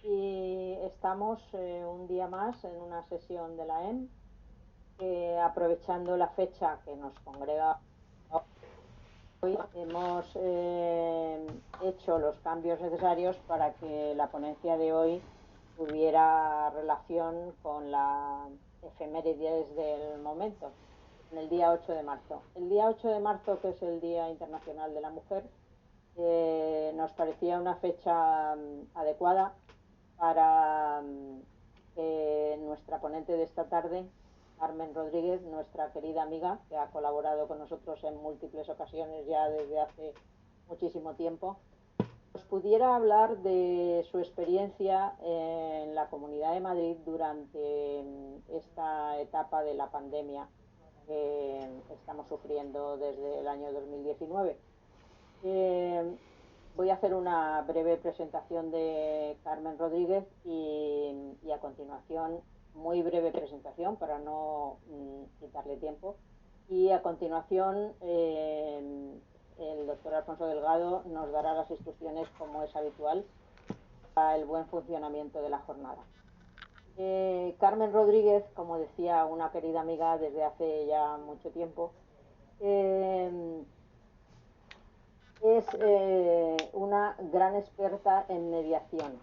y estamos un día más en una sesión de la EM, aprovechando la fecha que nos congrega hoy, hemos hecho los cambios necesarios para que la ponencia de hoy tuviera relación con la efemérides del momento, en el día 8 de marzo. El día 8 de marzo, que es el Día Internacional de la Mujer, nos parecía una fecha adecuada para que nuestra ponente de esta tarde, Carmen Rodríguez, nuestra querida amiga, que ha colaborado con nosotros en múltiples ocasiones ya desde hace muchísimo tiempo, nos pudiera hablar de su experiencia en la Comunidad de Madrid durante esta etapa de la pandemia que estamos sufriendo desde el año 2019. Eh, Voy a hacer una breve presentación de Carmen Rodríguez y a continuación, muy breve presentación para no quitarle tiempo. Y a continuación, el doctor Alfonso Delgado nos dará las instrucciones, como es habitual, para el buen funcionamiento de la jornada. Carmen Rodríguez, como decía, una querida amiga desde hace ya mucho tiempo, es una gran experta en mediación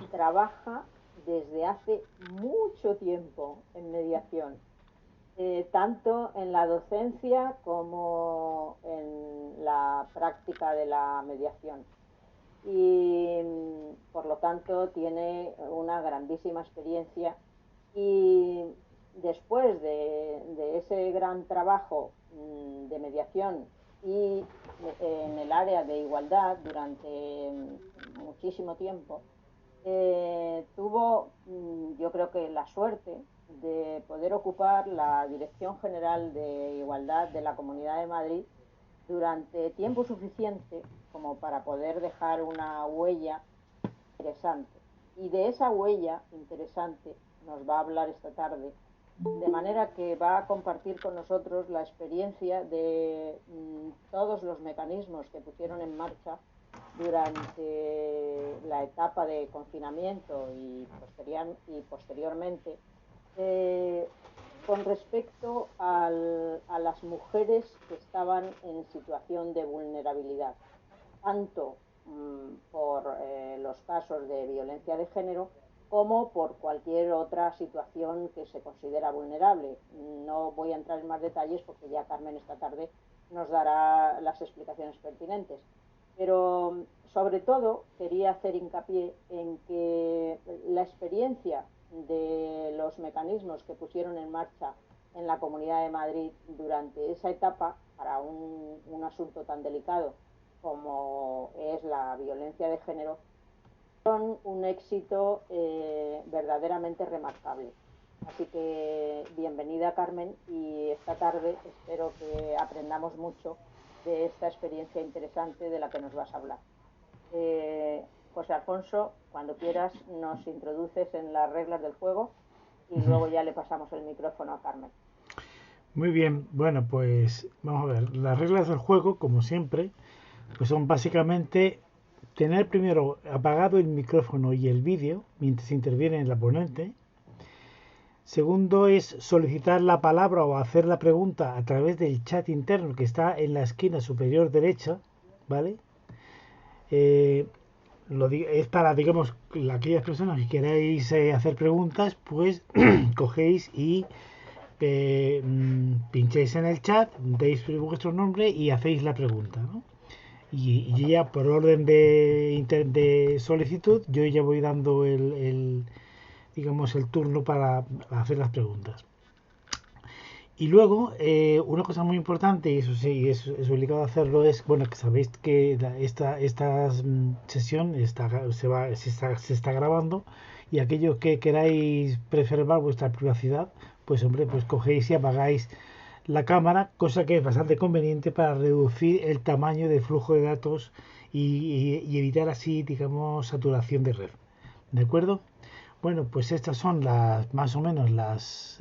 y trabaja desde hace mucho tiempo en mediación, tanto en la docencia como en la práctica de la mediación. Y por lo tanto tiene una grandísima experiencia, y después de ese gran trabajo de mediación y en el área de igualdad durante muchísimo tiempo, tuvo, yo creo que la suerte de poder ocupar la Dirección General de Igualdad de la Comunidad de Madrid durante tiempo suficiente como para poder dejar una huella interesante. Y de esa huella interesante nos va a hablar esta tarde, de manera que va a compartir con nosotros la experiencia de todos los mecanismos que pusieron en marcha durante la etapa de confinamiento y posteriormente, eh, con respecto a las mujeres que estaban en situación de vulnerabilidad, tanto por los casos de violencia de género como por cualquier otra situación que se considera vulnerable. No voy a entrar en más detalles porque ya Carmen esta tarde nos dará las explicaciones pertinentes. Pero sobre todo quería hacer hincapié en que la experiencia de los mecanismos que pusieron en marcha en la Comunidad de Madrid durante esa etapa para un asunto tan delicado como es la violencia de género, son un éxito verdaderamente remarcable. Así que bienvenida, Carmen, y esta tarde espero que aprendamos mucho de esta experiencia interesante de la que nos vas a hablar. José Alfonso, cuando quieras nos introduces en las reglas del juego y luego ya le pasamos el micrófono a Carmen. Muy bien, bueno, pues vamos a ver. Las reglas del juego, como siempre, pues son básicamente tener primero apagado el micrófono y el vídeo mientras interviene la ponente. Segundo es solicitar la palabra o hacer la pregunta a través del chat interno que está en la esquina superior derecha, ¿vale? Eh, es para, digamos, aquellas personas que queráis hacer preguntas, pues cogéis y pincháis en el chat, deis vuestro nombre y hacéis la pregunta, ¿no? Y ya por orden de solicitud, yo ya voy dando digamos, el turno para hacer las preguntas. Y luego, una cosa muy importante, y eso sí, es obligado hacerlo, es, bueno, que sabéis que esta sesión se está grabando, y aquello que queráis preservar vuestra privacidad, pues hombre, pues cogéis y apagáis la cámara, cosa que es bastante conveniente para reducir el tamaño de flujo de datos y evitar así, digamos, saturación de red. ¿De acuerdo? Bueno, pues estas son más o menos las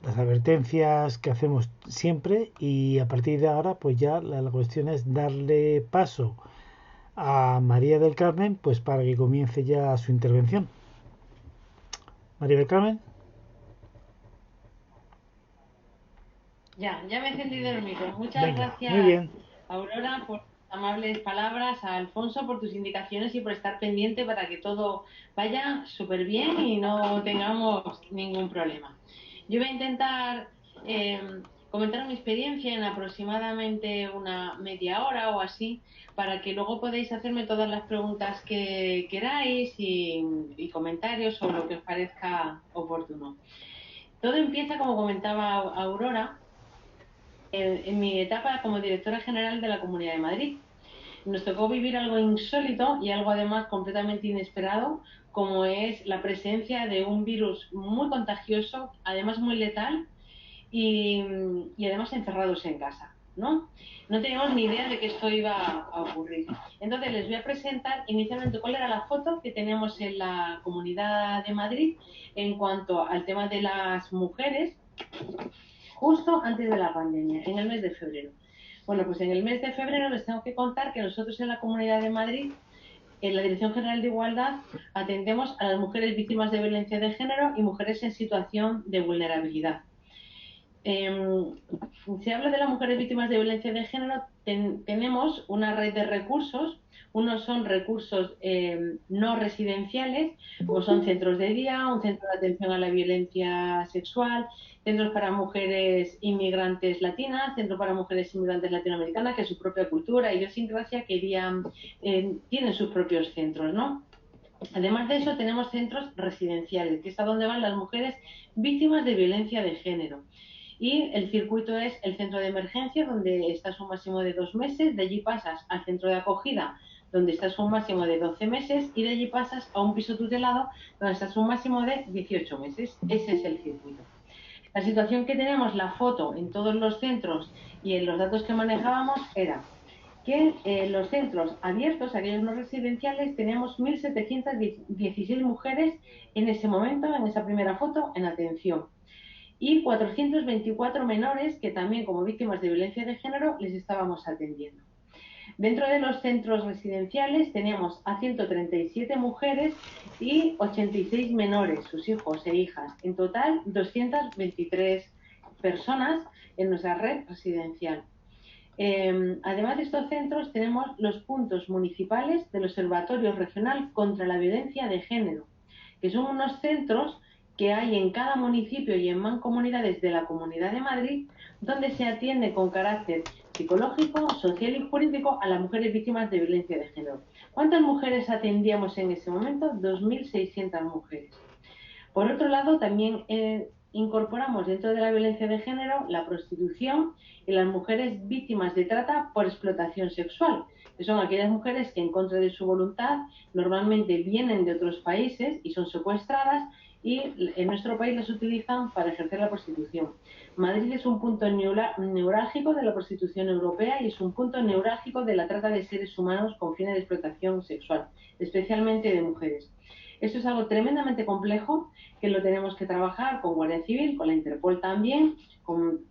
advertencias que hacemos siempre, y a partir de ahora pues ya la cuestión es darle paso a María del Carmen, pues para que comience ya su intervención. María del Carmen. Ya me he encendido el micro. Muchas Venga, muy gracias, bien. Aurora, por tus amables palabras, a Alfonso por tus indicaciones y por estar pendiente para que todo vaya súper bien y no tengamos ningún problema. Yo voy a intentar eh, comentar mi experiencia en aproximadamente una media hora o así, para que luego podáis hacerme todas las preguntas que queráis y comentarios o lo que os parezca oportuno. Todo empieza, como comentaba Aurora, en mi etapa como directora general de la Comunidad de Madrid. Nos tocó vivir algo insólito y algo además completamente inesperado, como es la presencia de un virus muy contagioso, además muy letal y, y además encerrados en casa, ¿no? No teníamos ni idea de que esto iba a ocurrir. Entonces les voy a presentar inicialmente cuál era la foto que teníamos en la Comunidad de Madrid en cuanto al tema de las mujeres justo antes de la pandemia, en el mes de febrero. Bueno, pues en el mes de febrero les tengo que contar que nosotros en la Comunidad de Madrid, en la Dirección General de Igualdad, atendemos a las mujeres víctimas de violencia de género y mujeres en situación de vulnerabilidad. Se habla de las mujeres víctimas de violencia de género, tenemos una red de recursos. Unos son recursos no residenciales, como son centros de día, un centro de atención a la violencia sexual, centros para mujeres inmigrantes latinas, centro para mujeres inmigrantes latinoamericanas, que es su propia cultura, idiosincrasia, que tienen sus propios centros, ¿no? Además de eso, tenemos centros residenciales, que es a donde van las mujeres víctimas de violencia de género. Y el circuito es el centro de emergencia, donde estás un máximo de 2 meses, de allí pasas al centro de acogida, donde estás un máximo de 12 meses, y de allí pasas a un piso tutelado, donde estás un máximo de 18 meses. Ese es el circuito. La situación que tenemos, la foto en todos los centros y en los datos que manejábamos era que en los centros abiertos, aquellos no residenciales, teníamos 1.716 mujeres en ese momento, en esa primera foto, en atención y 424 menores que también como víctimas de violencia de género les estábamos atendiendo. Dentro de los centros residenciales teníamos a 137 mujeres y 86 menores, sus hijos e hijas. En total, 223 personas en nuestra red residencial. Además de estos centros, tenemos los puntos municipales del Observatorio Regional contra la Violencia de Género, que son unos centros que hay en cada municipio y en mancomunidades de la Comunidad de Madrid, donde se atiende con carácter psicológico, social y jurídico a las mujeres víctimas de violencia de género. ¿Cuántas mujeres atendíamos en ese momento? 2.600 mujeres. Por otro lado, también incorporamos dentro de la violencia de género la prostitución y las mujeres víctimas de trata por explotación sexual, que son aquellas mujeres que en contra de su voluntad normalmente vienen de otros países y son secuestradas y en nuestro país las utilizan para ejercer la prostitución. Madrid es un punto neurálgico de la prostitución europea y es un punto neurálgico de la trata de seres humanos con fines de explotación sexual, especialmente de mujeres. Esto es algo tremendamente complejo que lo tenemos que trabajar con Guardia Civil, con la Interpol también, con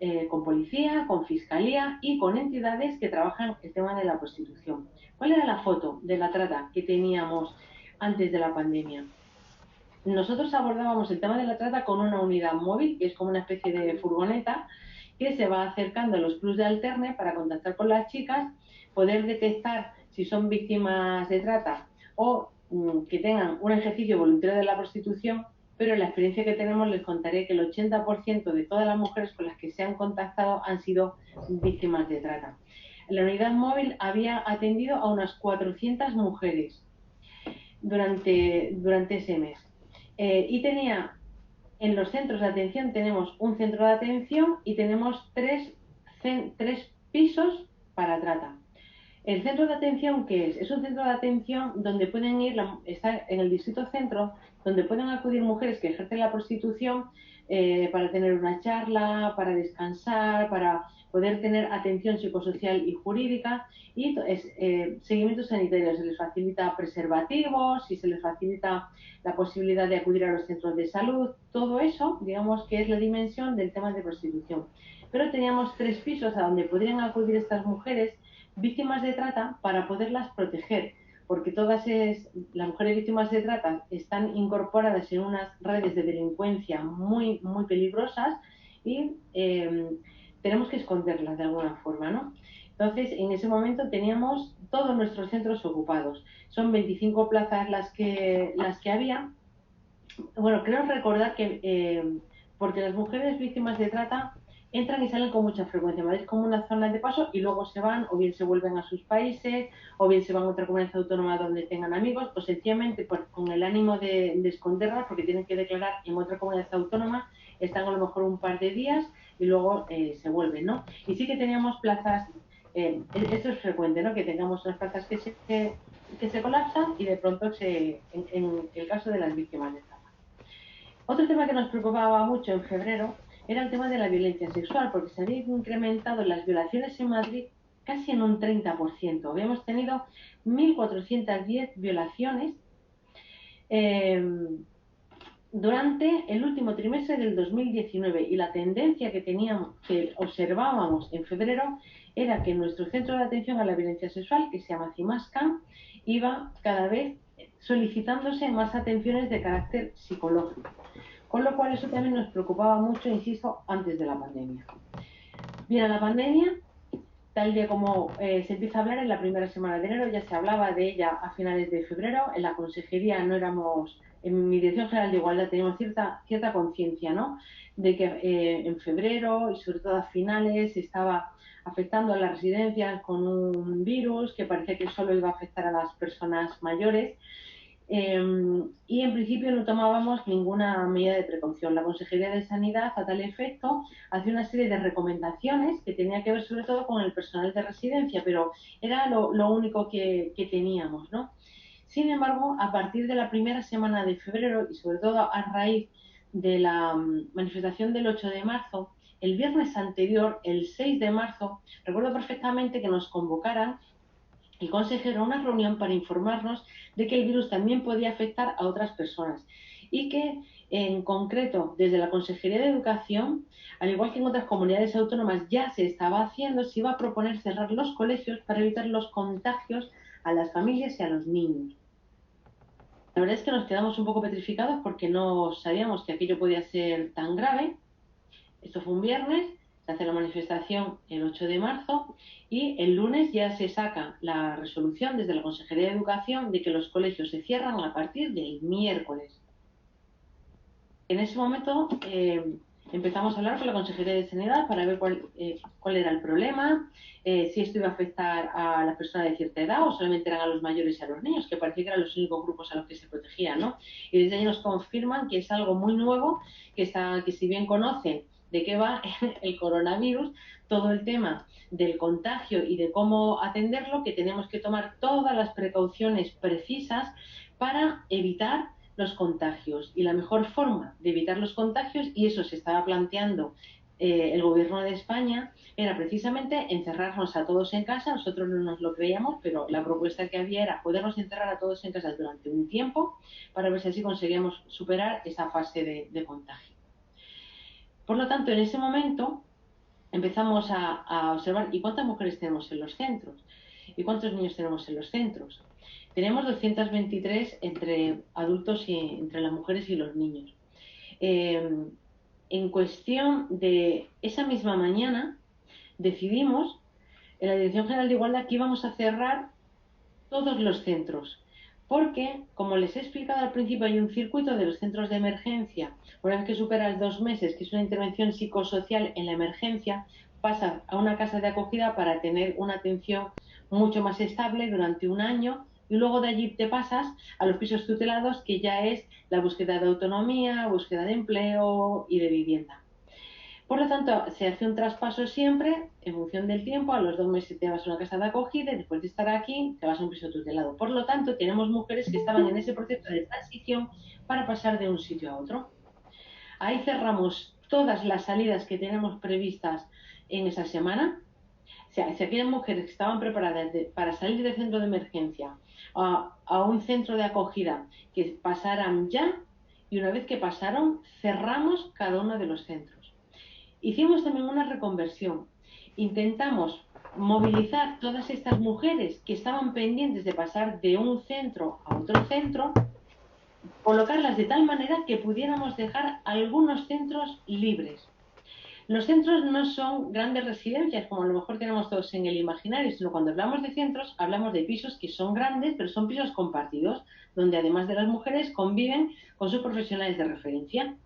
policía, con fiscalía y con entidades que trabajan el tema de la prostitución. ¿Cuál era la foto de la trata que teníamos antes de la pandemia? Nosotros abordábamos el tema de la trata con una unidad móvil, que es como una especie de furgoneta, que se va acercando a los clubs de alterne para contactar con las chicas, poder detectar si son víctimas de trata o que tengan un ejercicio voluntario de la prostitución, pero en la experiencia que tenemos les contaré que el 80% de todas las mujeres con las que se han contactado han sido víctimas de trata. La unidad móvil había atendido a unas 400 mujeres durante ese mes. Y tenía, en los centros de atención tenemos un centro de atención y tenemos tres pisos para trata. ¿El centro de atención qué es? Es un centro de atención donde pueden ir, está en el distrito centro, donde pueden acudir mujeres que ejercen la prostitución para tener una charla, para descansar, para poder tener atención psicosocial y jurídica y seguimiento sanitario. Se les facilita preservativos y se les facilita la posibilidad de acudir a los centros de salud. Todo eso, digamos que es la dimensión del tema de prostitución. Pero teníamos 3 pisos a donde podrían acudir estas mujeres víctimas de trata para poderlas proteger, porque las mujeres víctimas de trata están incorporadas en unas redes de delincuencia muy, muy peligrosas y tenemos que esconderlas de alguna forma, ¿no? Entonces, en ese momento teníamos todos nuestros centros ocupados. Son 25 plazas las que había. Bueno, creo recordar que, porque las mujeres víctimas de trata entran y salen con mucha frecuencia. Madrid es como una zona de paso y luego se van, o bien se vuelven a sus países, o bien se van a otra comunidad autónoma donde tengan amigos, o sencillamente con el ánimo de esconderlas, porque tienen que declarar en otra comunidad autónoma, están a lo mejor un par de días y luego se vuelven, ¿no? Y sí que teníamos plazas, esto es frecuente, ¿no? Que tengamos unas plazas que se colapsan y de pronto en el caso de las víctimas de trata. Otro tema que nos preocupaba mucho en febrero era el tema de la violencia sexual, porque se habían incrementado las violaciones en Madrid casi en un 30%. Habíamos tenido 1.410 violaciones durante el último trimestre del 2019 y la tendencia que observábamos en febrero era que nuestro centro de atención a la violencia sexual, que se llama CIMASCAM, iba cada vez solicitándose más atenciones de carácter psicológico. Con lo cual eso también nos preocupaba mucho, insisto, antes de la pandemia. Viene la pandemia, tal día como se empieza a hablar en la primera semana de enero, ya se hablaba de ella a finales de febrero, en la consejería no éramos, en mi Dirección General de Igualdad teníamos cierta conciencia, ¿no? De que en febrero y sobre todo a finales estaba afectando a las residencias con un virus que parecía que solo iba a afectar a las personas mayores. Y en principio no tomábamos ninguna medida de precaución. La Consejería de Sanidad, a tal efecto, hacía una serie de recomendaciones que tenía que ver sobre todo con el personal de residencia, pero era lo único que teníamos, ¿no? Sin embargo, a partir de la primera semana de febrero y sobre todo a raíz de la manifestación del 8 de marzo, el viernes anterior, el 6 de marzo, recuerdo perfectamente que nos convocaran el consejero a una reunión para informarnos de que el virus también podía afectar a otras personas y que, en concreto, desde la Consejería de Educación, al igual que en otras comunidades autónomas ya se estaba haciendo, se iba a proponer cerrar los colegios para evitar los contagios a las familias y a los niños. La verdad es que nos quedamos un poco petrificados porque no sabíamos que aquello podía ser tan grave. Esto fue un viernes, se hace la manifestación el 8 de marzo y el lunes ya se saca la resolución desde la Consejería de Educación de que los colegios se cierran a partir del miércoles. En ese momento empezamos a hablar con la Consejería de Sanidad para ver cuál era el problema, si esto iba a afectar a las personas de cierta edad o solamente eran a los mayores y a los niños, que parecía que eran los únicos grupos a los que se protegían, ¿no? Y desde ahí nos confirman que es algo muy nuevo, que si bien conocen de qué va el coronavirus, todo el tema del contagio y de cómo atenderlo, que tenemos que tomar todas las precauciones precisas para evitar los contagios. Y la mejor forma de evitar los contagios, y eso se estaba planteando el gobierno de España, era precisamente encerrarnos a todos en casa. Nosotros no nos lo creíamos, pero la propuesta que había era podernos encerrar a todos en casa durante un tiempo para ver si así conseguíamos superar esa fase de contagio. Por lo tanto, en ese momento empezamos a observar ¿y cuántas mujeres tenemos en los centros? ¿Y cuántos niños tenemos en los centros? Tenemos 223 entre adultos y entre las mujeres y los niños. En cuestión de esa misma mañana, decidimos en la Dirección General de Igualdad que íbamos a cerrar todos los centros. Porque, como les he explicado al principio, hay un circuito de los centros de emergencia. Una vez que superas 2 meses, que es una intervención psicosocial en la emergencia, pasas a una casa de acogida para tener una atención mucho más estable durante un año y luego de allí te pasas a los pisos tutelados, que ya es la búsqueda de autonomía, búsqueda de empleo y de vivienda. Por lo tanto, se hace un traspaso siempre en función del tiempo. A los 2 meses te vas a una casa de acogida y después de estar aquí te vas a un piso tutelado. Por lo tanto, tenemos mujeres que estaban en ese proceso de transición para pasar de un sitio a otro. Ahí cerramos todas las salidas que tenemos previstas en esa semana. O sea, si aquellas mujeres que estaban preparadas para salir del centro de emergencia a un centro de acogida, que pasaran ya, y una vez que pasaron, cerramos cada uno de los centros. Hicimos también una reconversión. Intentamos movilizar todas estas mujeres que estaban pendientes de pasar de un centro a otro centro, colocarlas de tal manera que pudiéramos dejar algunos centros libres. Los centros no son grandes residencias, como a lo mejor tenemos todos en el imaginario, sino cuando hablamos de centros, hablamos de pisos que son grandes, pero son pisos compartidos, donde además de las mujeres conviven con sus profesionales de referencia.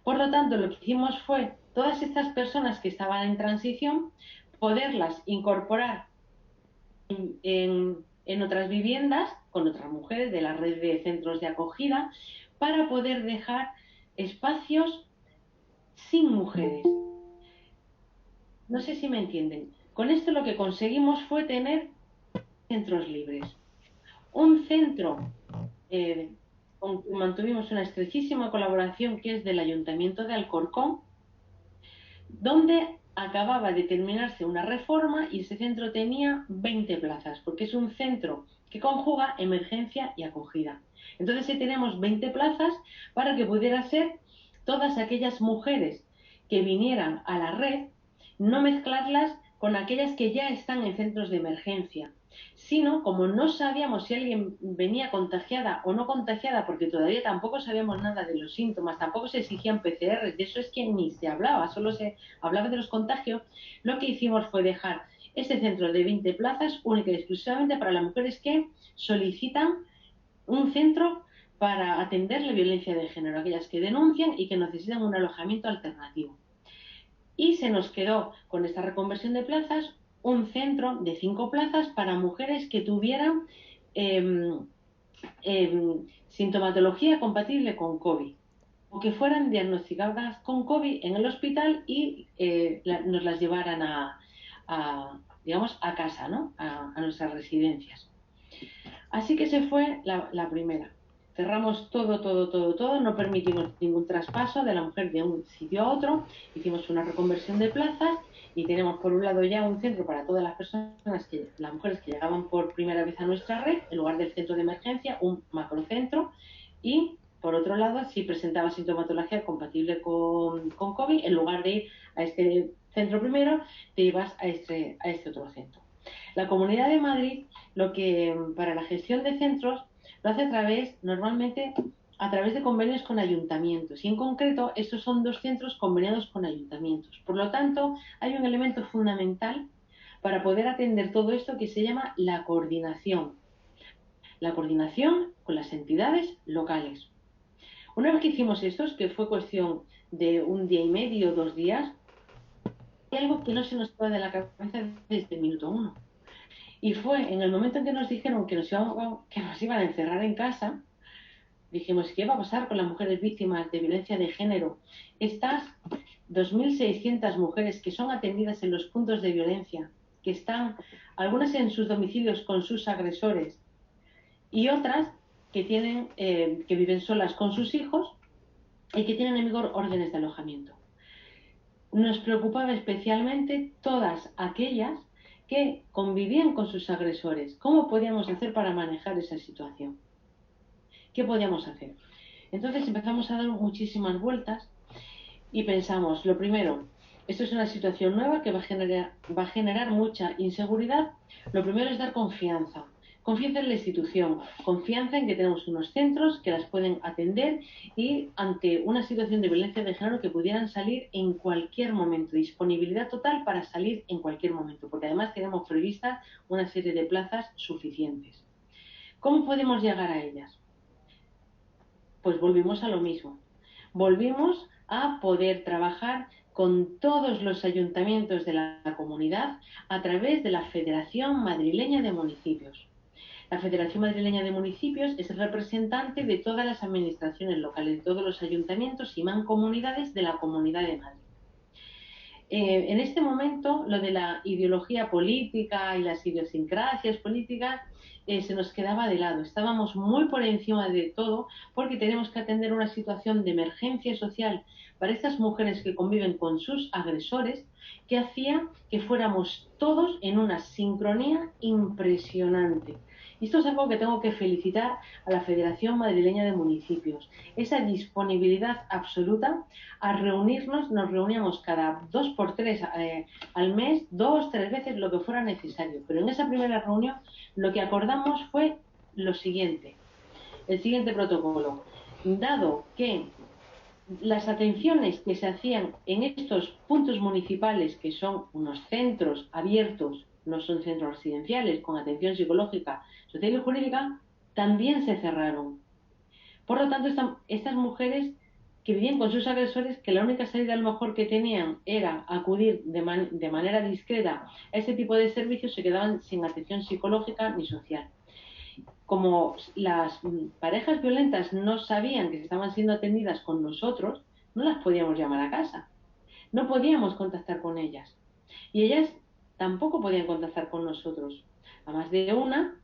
Por lo tanto, lo que hicimos fue, todas estas personas que estaban en transición, poderlas incorporar en otras viviendas, con otras mujeres de la red de centros de acogida, para poder dejar espacios sin mujeres. No sé si me entienden. Con esto lo que conseguimos fue tener centros libres. Un centro con que mantuvimos una estrechísima colaboración, que es del Ayuntamiento de Alcorcón, donde acababa de terminarse una reforma y ese centro tenía 20 plazas, porque es un centro que conjuga emergencia y acogida. Entonces tenemos 20 plazas para que pudiera ser todas aquellas mujeres que vinieran a la red, no mezclarlas con aquellas que ya están en centros de emergencia, sino como no sabíamos si alguien venía contagiada o no contagiada, porque todavía tampoco sabíamos nada de los síntomas, tampoco se exigían PCR, de eso es que ni se hablaba, solo se hablaba de los contagios, lo que hicimos fue dejar este centro de 20 plazas única y exclusivamente para las mujeres que solicitan un centro para atender la violencia de género, aquellas que denuncian y que necesitan un alojamiento alternativo. Y se nos quedó con esta reconversión de plazas un centro de 5 plazas para mujeres que tuvieran sintomatología compatible con COVID o que fueran diagnosticadas con COVID en el hospital y nos las llevaran digamos, a casa, ¿no? A nuestras residencias. Así que se fue la primera. Cerramos todo, no permitimos ningún traspaso de la mujer de un sitio a otro, hicimos una reconversión de plazas y tenemos por un lado ya un centro para todas las personas, las mujeres que llegaban por primera vez a nuestra red, en lugar del centro de emergencia, un macrocentro, y por otro lado, si presentaba sintomatología compatible con COVID, en lugar de ir a este centro primero, te ibas a este otro centro. La Comunidad de Madrid, lo que para la gestión de centros, lo hace normalmente a través de convenios con ayuntamientos. Y en concreto, estos son 2 centros conveniados con ayuntamientos. Por lo tanto, hay un elemento fundamental para poder atender todo esto que se llama la coordinación. La coordinación con las entidades locales. Una vez que hicimos esto, que fue cuestión de 1 día y medio, 2 días, hay algo que no se nos fue de la cabeza desde el minuto 1. Y fue en el momento en que nos dijeron que nos iban a encerrar en casa, dijimos, ¿qué va a pasar con las mujeres víctimas de violencia de género? Estas 2.600 mujeres que son atendidas en los puntos de violencia, que están algunas en sus domicilios con sus agresores y otras que viven solas con sus hijos y que tienen en vigor órdenes de alojamiento. Nos preocupaba especialmente todas aquellas que convivían con sus agresores. ¿Cómo podíamos hacer para manejar esa situación? ¿Qué podíamos hacer? Entonces empezamos a dar muchísimas vueltas y pensamos, lo primero, esto es una situación nueva que va a generar mucha inseguridad. Lo primero es dar confianza. Confianza en la institución, confianza en que tenemos unos centros que las pueden atender y ante una situación de violencia de género que pudieran salir en cualquier momento, disponibilidad total para salir en cualquier momento, porque además tenemos previstas una serie de plazas suficientes. ¿Cómo podemos llegar a ellas? Pues volvimos a lo mismo. Volvimos a poder trabajar con todos los ayuntamientos de la comunidad a través de la Federación Madrileña de Municipios. La Federación Madrileña de Municipios es representante de todas las administraciones locales, de todos los ayuntamientos y mancomunidades de la Comunidad de Madrid. En este momento, lo de la ideología política y las idiosincrasias políticas se nos quedaba de lado. Estábamos muy por encima de todo porque tenemos que atender una situación de emergencia social para estas mujeres que conviven con sus agresores, que hacía que fuéramos todos en una sincronía impresionante. Y esto es algo que tengo que felicitar a la Federación Madrileña de Municipios. Esa disponibilidad absoluta a reunirnos, nos reuníamos cada 2 por 3 al mes, 2, 3 veces, lo que fuera necesario. Pero en esa primera reunión lo que acordamos fue lo siguiente, el siguiente protocolo. Dado que las atenciones que se hacían en estos puntos municipales, que son unos centros abiertos, no son centros residenciales, con atención psicológica, social y jurídica, también se cerraron. Por lo tanto, estas mujeres que vivían con sus agresores, que la única salida a lo mejor que tenían era acudir de manera discreta a ese tipo de servicios, se quedaban sin atención psicológica ni social. Como las parejas violentas no sabían que estaban siendo atendidas con nosotros, no las podíamos llamar a casa, no podíamos contactar con ellas y ellas tampoco podían contactar con nosotros. A más de una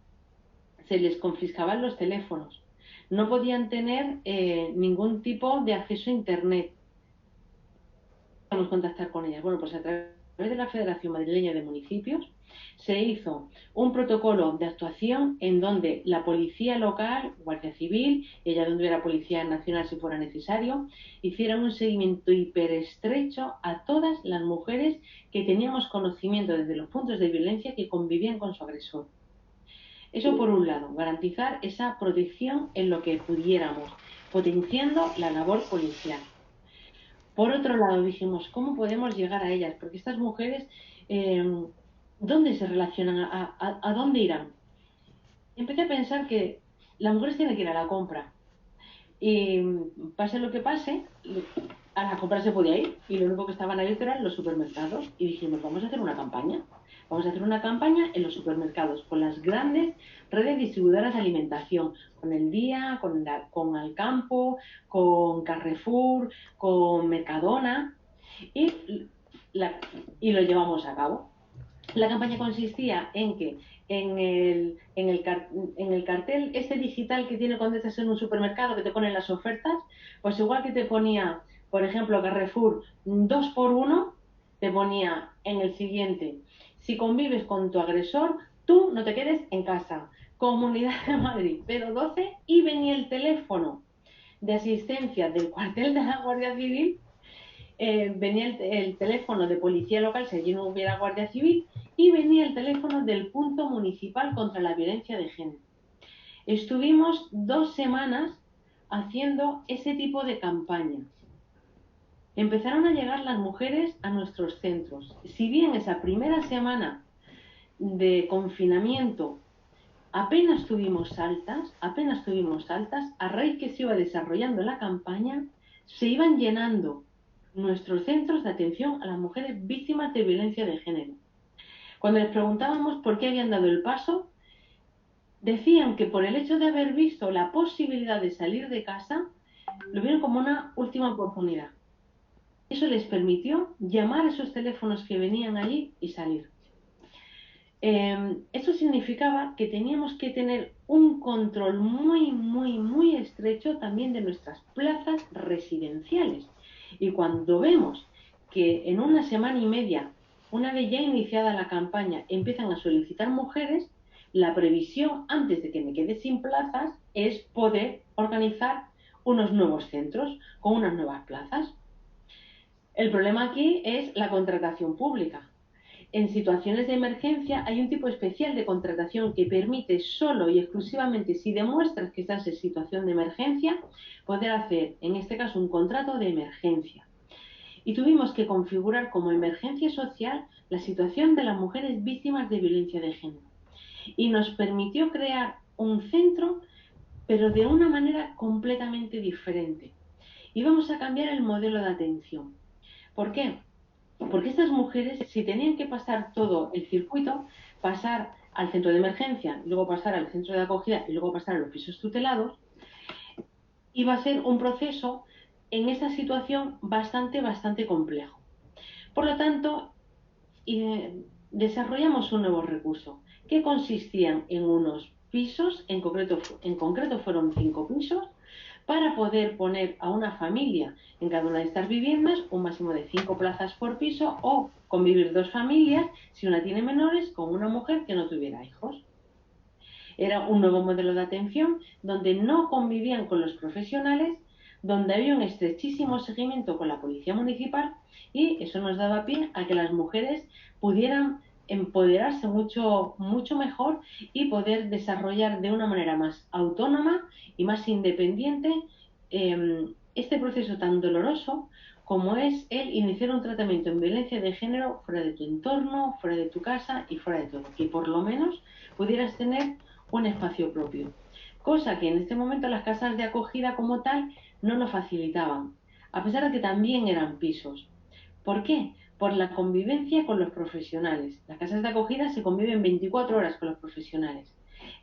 se les confiscaban los teléfonos, no podían tener ningún tipo de acceso a internet. No podíamos contactar con ellas. Bueno, pues a través de la Federación Madrileña de Municipios se hizo un protocolo de actuación en donde la policía local, Guardia Civil, ella donde era Policía Nacional si fuera necesario, hicieron un seguimiento hiperestrecho a todas las mujeres que teníamos conocimiento desde los puntos de violencia que convivían con su agresor. Eso por un lado, garantizar esa protección en lo que pudiéramos, potenciando la labor policial. Por otro lado, dijimos, ¿cómo podemos llegar a ellas? Porque estas mujeres, ¿dónde se relacionan? ¿A dónde irán? Empecé a pensar que las mujeres tienen que ir a la compra. Y pase lo que pase, a la compra se podía ir. Y lo único que estaban abiertos eran los supermercados. Y dijimos, vamos a hacer una campaña. Vamos a hacer una campaña en los supermercados, con las grandes redes distribuidoras de alimentación, con El Día, con Alcampo, con Carrefour, con Mercadona, y lo llevamos a cabo. La campaña consistía en que en el cartel este digital que tiene cuando estás en un supermercado, que te ponen las ofertas, pues igual que te ponía, por ejemplo, Carrefour 2 por 1, te ponía en el siguiente: si convives con tu agresor, tú no te quedes en casa. Comunidad de Madrid, pero 12, y venía el teléfono de asistencia del cuartel de la Guardia Civil, venía el teléfono de policía local si allí no hubiera Guardia Civil, y venía el teléfono del punto municipal contra la violencia de género. Estuvimos 2 semanas haciendo ese tipo de campaña. Empezaron a llegar las mujeres a nuestros centros. Si bien esa primera semana de confinamiento apenas tuvimos altas, a raíz que se iba desarrollando la campaña, se iban llenando nuestros centros de atención a las mujeres víctimas de violencia de género. Cuando les preguntábamos por qué habían dado el paso, decían que por el hecho de haber visto la posibilidad de salir de casa, lo vieron como una última oportunidad. Eso les permitió llamar a esos teléfonos que venían allí y salir. Eso significaba que teníamos que tener un control muy estrecho también de nuestras plazas residenciales. Y cuando vemos que en una semana y media, una vez ya iniciada la campaña, empiezan a solicitar mujeres, la previsión, antes de que me quede sin plazas, es poder organizar unos nuevos centros con unas nuevas plazas. El problema aquí es la contratación pública. En situaciones de emergencia hay un tipo especial de contratación que permite solo y exclusivamente, si demuestras que estás en situación de emergencia, poder hacer, en este caso, un contrato de emergencia. Y tuvimos que configurar como emergencia social la situación de las mujeres víctimas de violencia de género. Y nos permitió crear un centro, pero de una manera completamente diferente. Y vamos a cambiar el modelo de atención. ¿Por qué? Porque estas mujeres, si tenían que pasar todo el circuito, pasar al centro de emergencia, luego pasar al centro de acogida y luego pasar a los pisos tutelados, iba a ser un proceso en esa situación bastante complejo. Por lo tanto, desarrollamos un nuevo recurso que consistían en unos pisos, en concreto fueron 5 pisos, para poder poner a una familia en cada una de estas viviendas un máximo de 5 plazas por piso, o convivir 2 familias, si una tiene menores, con una mujer que no tuviera hijos. Era un nuevo modelo de atención donde no convivían con los profesionales, donde había un estrechísimo seguimiento con la policía municipal, y eso nos daba pie a que las mujeres pudieran empoderarse mucho, mucho mejor y poder desarrollar de una manera más autónoma y más independiente este proceso tan doloroso como es el iniciar un tratamiento en violencia de género fuera de tu entorno, fuera de tu casa y fuera de todo, que por lo menos pudieras tener un espacio propio. Cosa que en este momento las casas de acogida como tal no lo facilitaban, a pesar de que también eran pisos. ¿Por qué? Por la convivencia con los profesionales. Las casas de acogida se conviven 24 horas con los profesionales.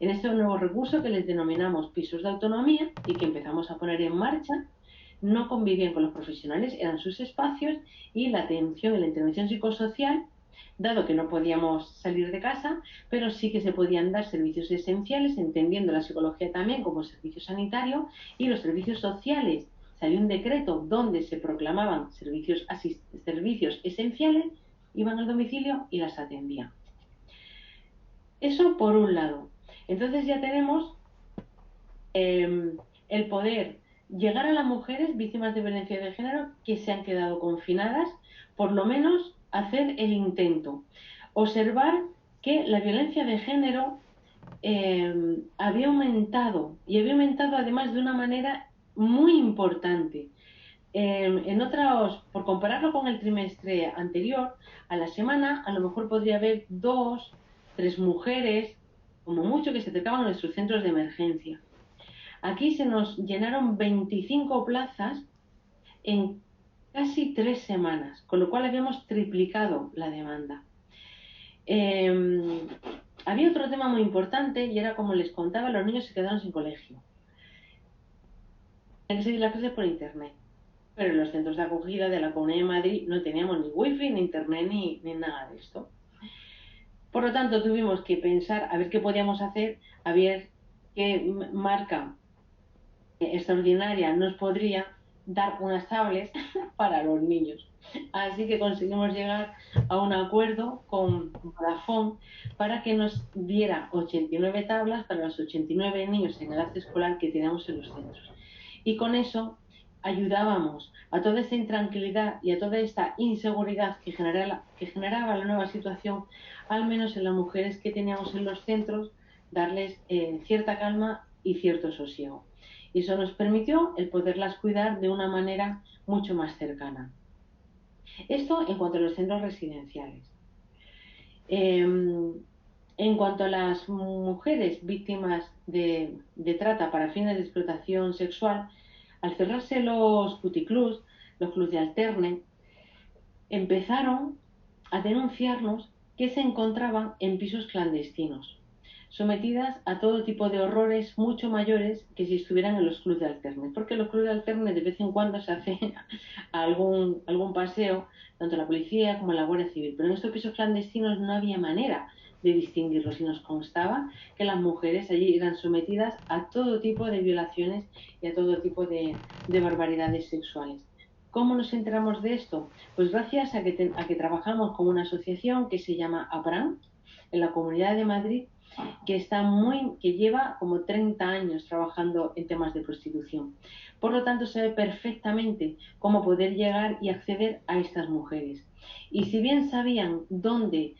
En este nuevo recurso que les denominamos pisos de autonomía y que empezamos a poner en marcha, no convivían con los profesionales, eran sus espacios, y la atención y la intervención psicosocial, dado que no podíamos salir de casa, pero sí que se podían dar servicios esenciales, entendiendo la psicología también como servicio sanitario, y los servicios sociales. Salió un decreto donde se proclamaban servicios esenciales, iban al domicilio y las atendían. Eso por un lado. Entonces ya tenemos el poder llegar a las mujeres víctimas de violencia de género que se han quedado confinadas, por lo menos hacer el intento, observar que la violencia de género había aumentado, y había aumentado además de una manera muy importante. En otros, por compararlo con el trimestre anterior, a la semana a lo mejor podría haber 2, 3 mujeres, como mucho, que se acercaban a nuestros centros de emergencia. Aquí se nos llenaron 25 plazas en casi 3 semanas, con lo cual habíamos triplicado la demanda. Había otro tema muy importante, y era, como les contaba, los niños se quedaron sin colegio. Tenían que seguir las clases por internet. Pero en los centros de acogida de la Comunidad de Madrid no teníamos ni wifi, ni internet, ni nada de esto. Por lo tanto, tuvimos que pensar a ver qué podíamos hacer, a ver qué marca extraordinaria nos podría dar unas tablets para los niños. Así que conseguimos llegar a un acuerdo con Vodafone para que nos diera 89 tablas para los 89 niños en edad escolar que teníamos en los centros. Y con eso ayudábamos a toda esta intranquilidad y a toda esta inseguridad que generaba la nueva situación, al menos en las mujeres que teníamos en los centros, darles cierta calma y cierto sosiego. Y eso nos permitió el poderlas cuidar de una manera mucho más cercana. Esto en cuanto a los centros residenciales. En cuanto a las mujeres víctimas de trata para fines de explotación sexual, al cerrarse los puticlubs, los clubs de alterne, empezaron a denunciarnos que se encontraban en pisos clandestinos, sometidas a todo tipo de horrores mucho mayores que si estuvieran en los clubs de alterne, porque los clubs de alterne de vez en cuando se hace algún paseo, tanto la policía como la Guardia Civil, pero en estos pisos clandestinos no había manera de distinguirlos, y nos constaba que las mujeres allí eran sometidas a todo tipo de violaciones y a todo tipo de barbaridades sexuales. ¿Cómo nos enteramos de esto? Pues gracias a que trabajamos con una asociación que se llama APRAN en la Comunidad de Madrid, que lleva como 30 años trabajando en temas de prostitución. Por lo tanto, sabe perfectamente cómo poder llegar y acceder a estas mujeres. Y si bien sabían dónde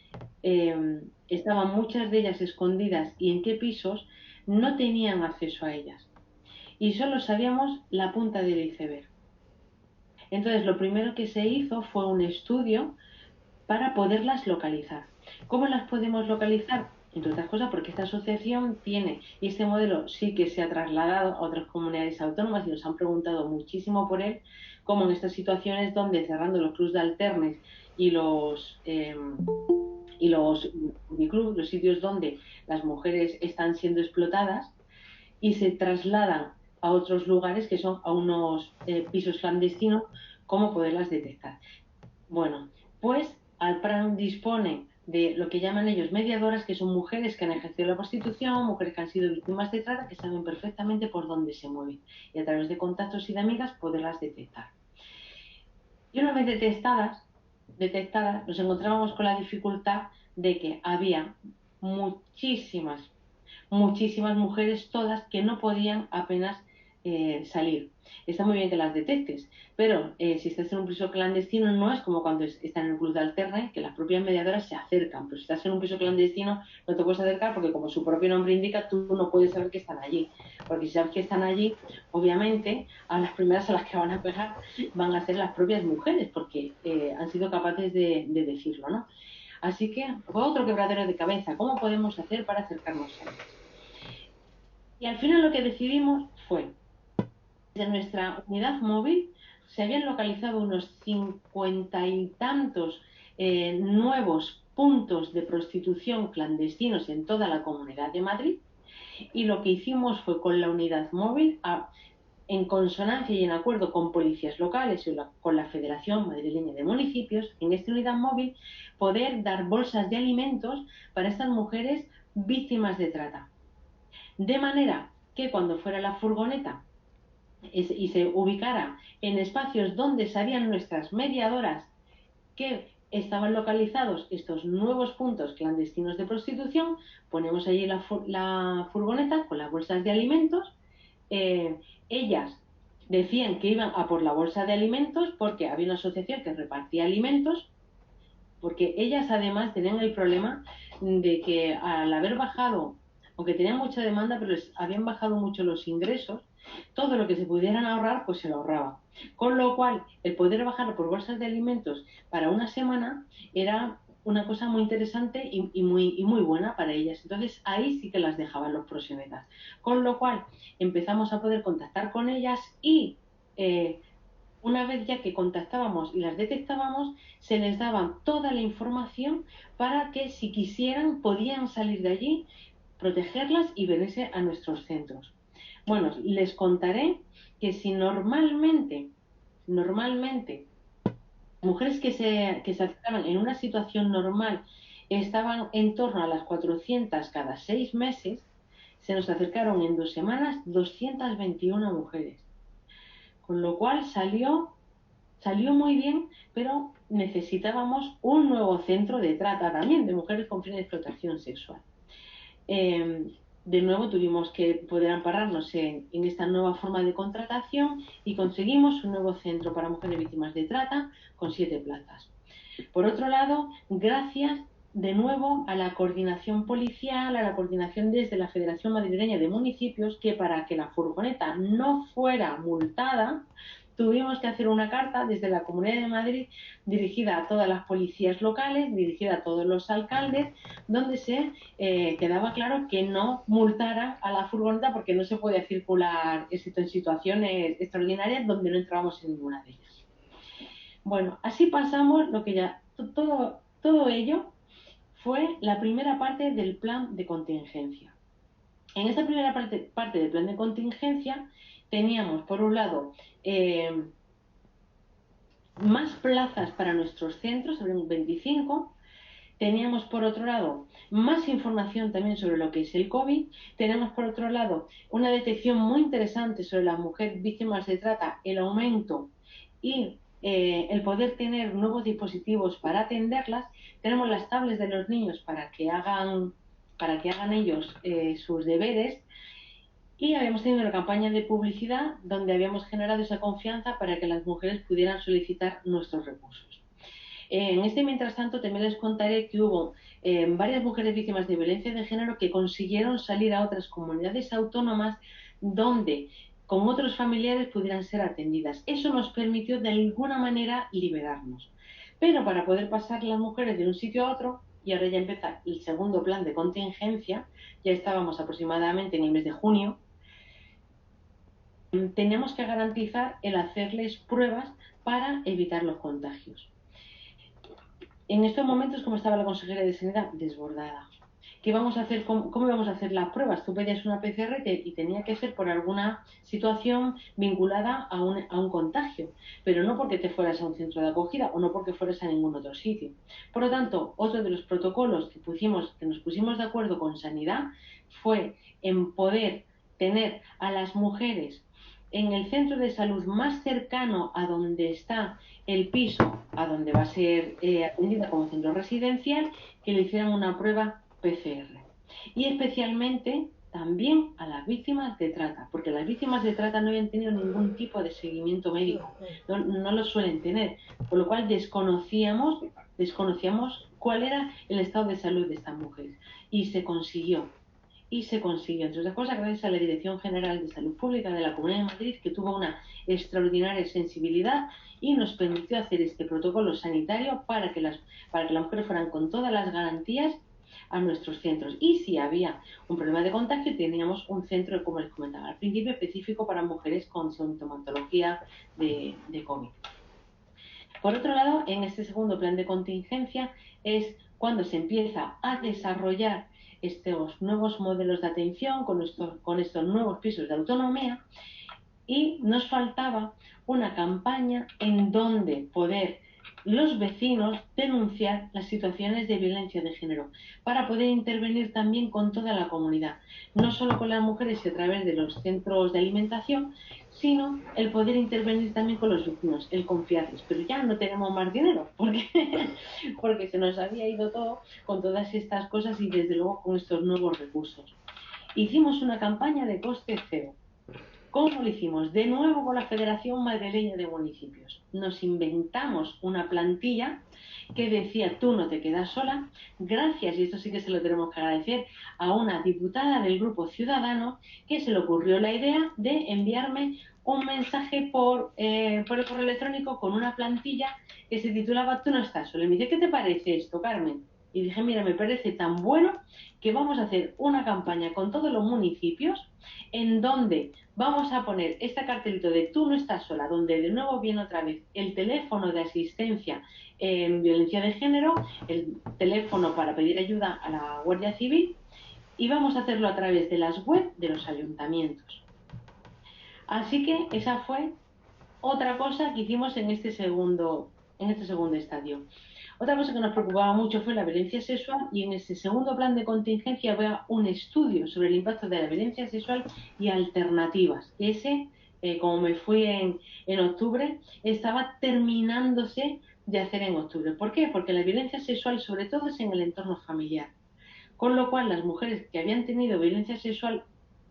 estaban muchas de ellas escondidas y en qué pisos, no tenían acceso a ellas. Y solo sabíamos la punta del iceberg. Entonces, lo primero que se hizo fue un estudio para poderlas localizar. ¿Cómo las podemos localizar? Entre otras cosas, porque esta asociación tiene, y este modelo sí que se ha trasladado a otras comunidades autónomas y nos han preguntado muchísimo por él, como en estas situaciones donde, cerrando los clubs de alternes y los clubs, los sitios donde las mujeres están siendo explotadas y se trasladan a otros lugares que son a unos pisos clandestinos, cómo poderlas detectar. Bueno, pues Alpran dispone de lo que llaman ellos mediadoras, que son mujeres que han ejercido la prostitución, mujeres que han sido víctimas de trata, que saben perfectamente por dónde se mueven, y a través de contactos y de amigas poderlas detectar. Y una vez detectadas, nos encontrábamos con la dificultad de que había muchísimas muchísimas mujeres, todas que no podían apenas salir. Está muy bien que las detectes, pero si estás en un piso clandestino no es como cuando están en el club de alterne, que las propias mediadoras se acercan, pero si estás en un piso clandestino no te puedes acercar porque, como su propio nombre indica, tú no puedes saber que están allí, porque si sabes que están allí, obviamente a las primeras a las que van a pegar van a ser las propias mujeres, porque han sido capaces de decirlo, ¿no? Así que fue otro quebradero de cabeza. ¿Cómo podemos hacer para acercarnos a ellas? Y al final lo que decidimos fue, de nuestra unidad móvil se habían localizado unos 50 y tantos nuevos puntos de prostitución clandestinos en toda la Comunidad de Madrid, y lo que hicimos fue, con la unidad móvil, en consonancia y en acuerdo con policías locales y con la Federación Madrileña de Municipios, en esta unidad móvil poder dar bolsas de alimentos para estas mujeres víctimas de trata. De manera que cuando fuera la furgoneta y se ubicara en espacios donde sabían nuestras mediadoras que estaban localizados estos nuevos puntos clandestinos de prostitución, ponemos allí la furgoneta con las bolsas de alimentos. Ellas decían que iban a por la bolsa de alimentos porque había una asociación que repartía alimentos, porque ellas además tenían el problema de que, al haber bajado, aunque tenían mucha demanda, pero les habían bajado mucho los ingresos, todo lo que se pudieran ahorrar, pues se lo ahorraban. Con lo cual, el poder bajar por bolsas de alimentos para una semana era una cosa muy interesante y muy buena para ellas. Entonces, ahí sí que las dejaban los proxenetas. Con lo cual, empezamos a poder contactar con ellas y una vez ya que contactábamos y las detectábamos, se les daba toda la información para que, si quisieran, podían salir de allí, protegerlas y venirse a nuestros centros. Bueno, les contaré que si normalmente, mujeres que se acercaban en una situación normal estaban en torno a las 400 cada 6 meses, se nos acercaron en 2 semanas 221 mujeres. Con lo cual salió muy bien, pero necesitábamos un nuevo centro de trata también de mujeres con fines de explotación sexual. De nuevo tuvimos que poder ampararnos en esta nueva forma de contratación y conseguimos un nuevo centro para mujeres víctimas de trata con 7 plazas. Por otro lado, gracias de nuevo a la coordinación policial, a la coordinación desde la Federación Madrileña de Municipios, que para que la furgoneta no fuera multada, tuvimos que hacer una carta desde la Comunidad de Madrid dirigida a todas las policías locales, dirigida a todos los alcaldes, donde se quedaba claro que no multaran a la furgoneta, porque no se podía circular en situaciones extraordinarias donde no entrábamos en ninguna de ellas. Bueno, así pasamos lo que ya todo ello fue la primera parte del plan de contingencia. En esta primera parte del plan de contingencia teníamos, por un lado, más plazas para nuestros centros, habían 25. Teníamos, por otro lado, más información también sobre lo que es el COVID. Tenemos, por otro lado, una detección muy interesante sobre las mujeres víctimas de trata, el aumento y el poder tener nuevos dispositivos para atenderlas. Tenemos las tablets de los niños para que hagan ellos sus deberes, y habíamos tenido una campaña de publicidad donde habíamos generado esa confianza para que las mujeres pudieran solicitar nuestros recursos. En mientras tanto, también les contaré que hubo varias mujeres víctimas de violencia de género que consiguieron salir a otras comunidades autónomas donde con otros familiares pudieran ser atendidas. Eso nos permitió de alguna manera liberarnos. Pero para poder pasar las mujeres de un sitio a otro, y ahora ya empieza el segundo plan de contingencia, ya estábamos aproximadamente en el mes de junio, teníamos que garantizar el hacerles pruebas para evitar los contagios. En estos momentos, como estaba la consejera de Sanidad, desbordada. ¿Qué vamos a hacer? ¿Cómo íbamos a hacer las pruebas? Tú pedías una PCR y tenía que ser por alguna situación vinculada a un contagio, pero no porque te fueras a un centro de acogida o no porque fueras a ningún otro sitio. Por lo tanto, otro de los protocolos que nos pusimos de acuerdo con Sanidad fue en poder tener a las mujeres en el centro de salud más cercano a donde está el piso, a donde va a ser atendida como centro residencial, que le hicieran una prueba PCR. Y especialmente también a las víctimas de trata, porque las víctimas de trata no habían tenido ningún tipo de seguimiento médico, no lo suelen tener, por lo cual desconocíamos cuál era el estado de salud de estas mujeres. Y se consiguió, entre otras cosas, gracias a la Dirección General de Salud Pública de la Comunidad de Madrid, que tuvo una extraordinaria sensibilidad y nos permitió hacer este protocolo sanitario para que las mujeres fueran con todas las garantías a nuestros centros. Y si había un problema de contagio, teníamos un centro, como les comentaba al principio, específico para mujeres con sintomatología de COVID. Por otro lado, en este segundo plan de contingencia es cuando se empieza a desarrollar estos nuevos modelos de atención con estos nuevos pisos de autonomía, y nos faltaba una campaña en donde poder los vecinos denunciar las situaciones de violencia de género para poder intervenir también con toda la comunidad, no solo con las mujeres y a través de los centros de alimentación, sino el poder intervenir también con los vecinos, el confiarles. Pero ya no tenemos más dinero porque se nos había ido todo con todas estas cosas y desde luego con estos nuevos recursos. Hicimos una campaña de coste cero. ¿Cómo lo hicimos? De nuevo con la Federación Madrileña de Municipios. Nos inventamos una plantilla que decía: tú no te quedas sola, gracias, y esto sí que se lo tenemos que agradecer, a una diputada del Grupo Ciudadano que se le ocurrió la idea de enviarme un mensaje por el correo electrónico con una plantilla que se titulaba Tú no estás sola. Y me dice: ¿qué te parece esto, Carmen? Y dije: mira, me parece tan bueno que vamos a hacer una campaña con todos los municipios en donde vamos a poner este cartelito de Tú no estás sola, donde de nuevo viene otra vez el teléfono de asistencia en violencia de género, el teléfono para pedir ayuda a la Guardia Civil, y vamos a hacerlo a través de las web de los ayuntamientos. Así que esa fue otra cosa que hicimos en este segundo estadio. Otra cosa que nos preocupaba mucho fue la violencia sexual, y en ese segundo plan de contingencia había un estudio sobre el impacto de la violencia sexual y alternativas. Ese, como me fui en octubre, estaba terminándose de hacer en octubre. ¿Por qué? Porque la violencia sexual sobre todo es en el entorno familiar. Con lo cual las mujeres que habían tenido violencia sexual,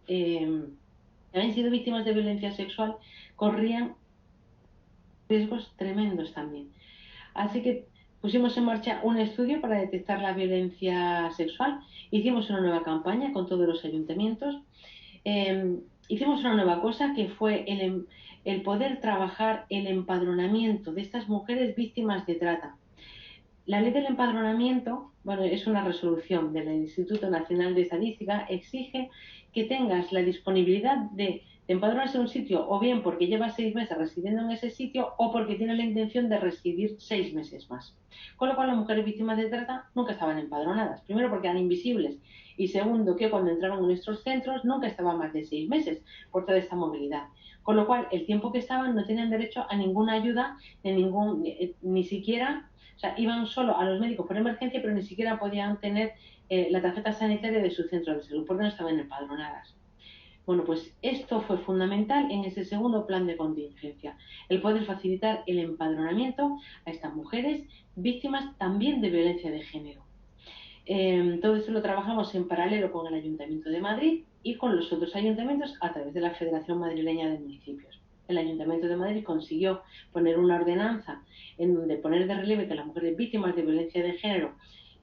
habían sido víctimas de violencia sexual, corrían riesgos tremendos también. Así que pusimos en marcha un estudio para detectar la violencia sexual, hicimos una nueva campaña con todos los ayuntamientos, hicimos una nueva cosa que fue el poder trabajar el empadronamiento de estas mujeres víctimas de trata. La ley del empadronamiento, bueno, es una resolución del Instituto Nacional de Estadística, exige que tengas la disponibilidad de empadronarse en un sitio, o bien porque llevas 6 meses residiendo en ese sitio, o porque tienes la intención de residir 6 meses más. Con lo cual las mujeres víctimas de trata nunca estaban empadronadas. Primero porque eran invisibles, y segundo que cuando entraban en nuestros centros nunca estaban más de 6 meses por toda esta movilidad. Con lo cual el tiempo que estaban no tenían derecho a ninguna ayuda, ni siquiera... O sea, iban solo a los médicos por emergencia, pero ni siquiera podían tener la tarjeta sanitaria de su centro de salud, porque no estaban empadronadas. Bueno, pues esto fue fundamental en ese segundo plan de contingencia, el poder facilitar el empadronamiento a estas mujeres víctimas también de violencia de género. Todo esto lo trabajamos en paralelo con el Ayuntamiento de Madrid y con los otros ayuntamientos a través de la Federación Madrileña de Municipios. El Ayuntamiento de Madrid consiguió poner una ordenanza en donde poner de relieve que las mujeres víctimas de violencia de género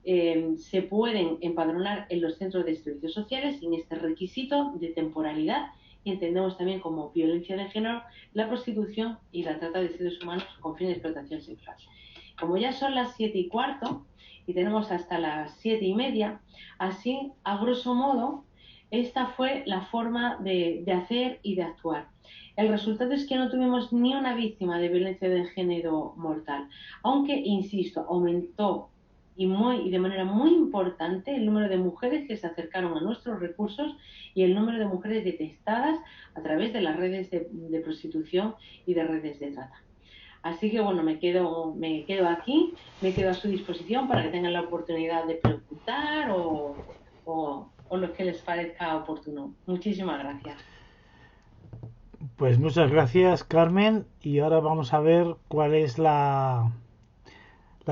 se pueden empadronar en los centros de servicios sociales sin este requisito de temporalidad, y entendemos también como violencia de género la prostitución y la trata de seres humanos con fin de explotación sexual. Como ya son las 7:15 y tenemos hasta las 7:30, así a grosso modo esta fue la forma de hacer y de actuar. El resultado es que no tuvimos ni una víctima de violencia de género mortal, aunque, insisto, aumentó y de manera muy importante el número de mujeres que se acercaron a nuestros recursos y el número de mujeres detectadas a través de las redes de prostitución y de redes de trata. Así que bueno, me quedo aquí, me quedo a su disposición para que tengan la oportunidad de preguntar o lo que les parezca oportuno. Muchísimas gracias. Pues muchas gracias, Carmen, y ahora vamos a ver cuál es las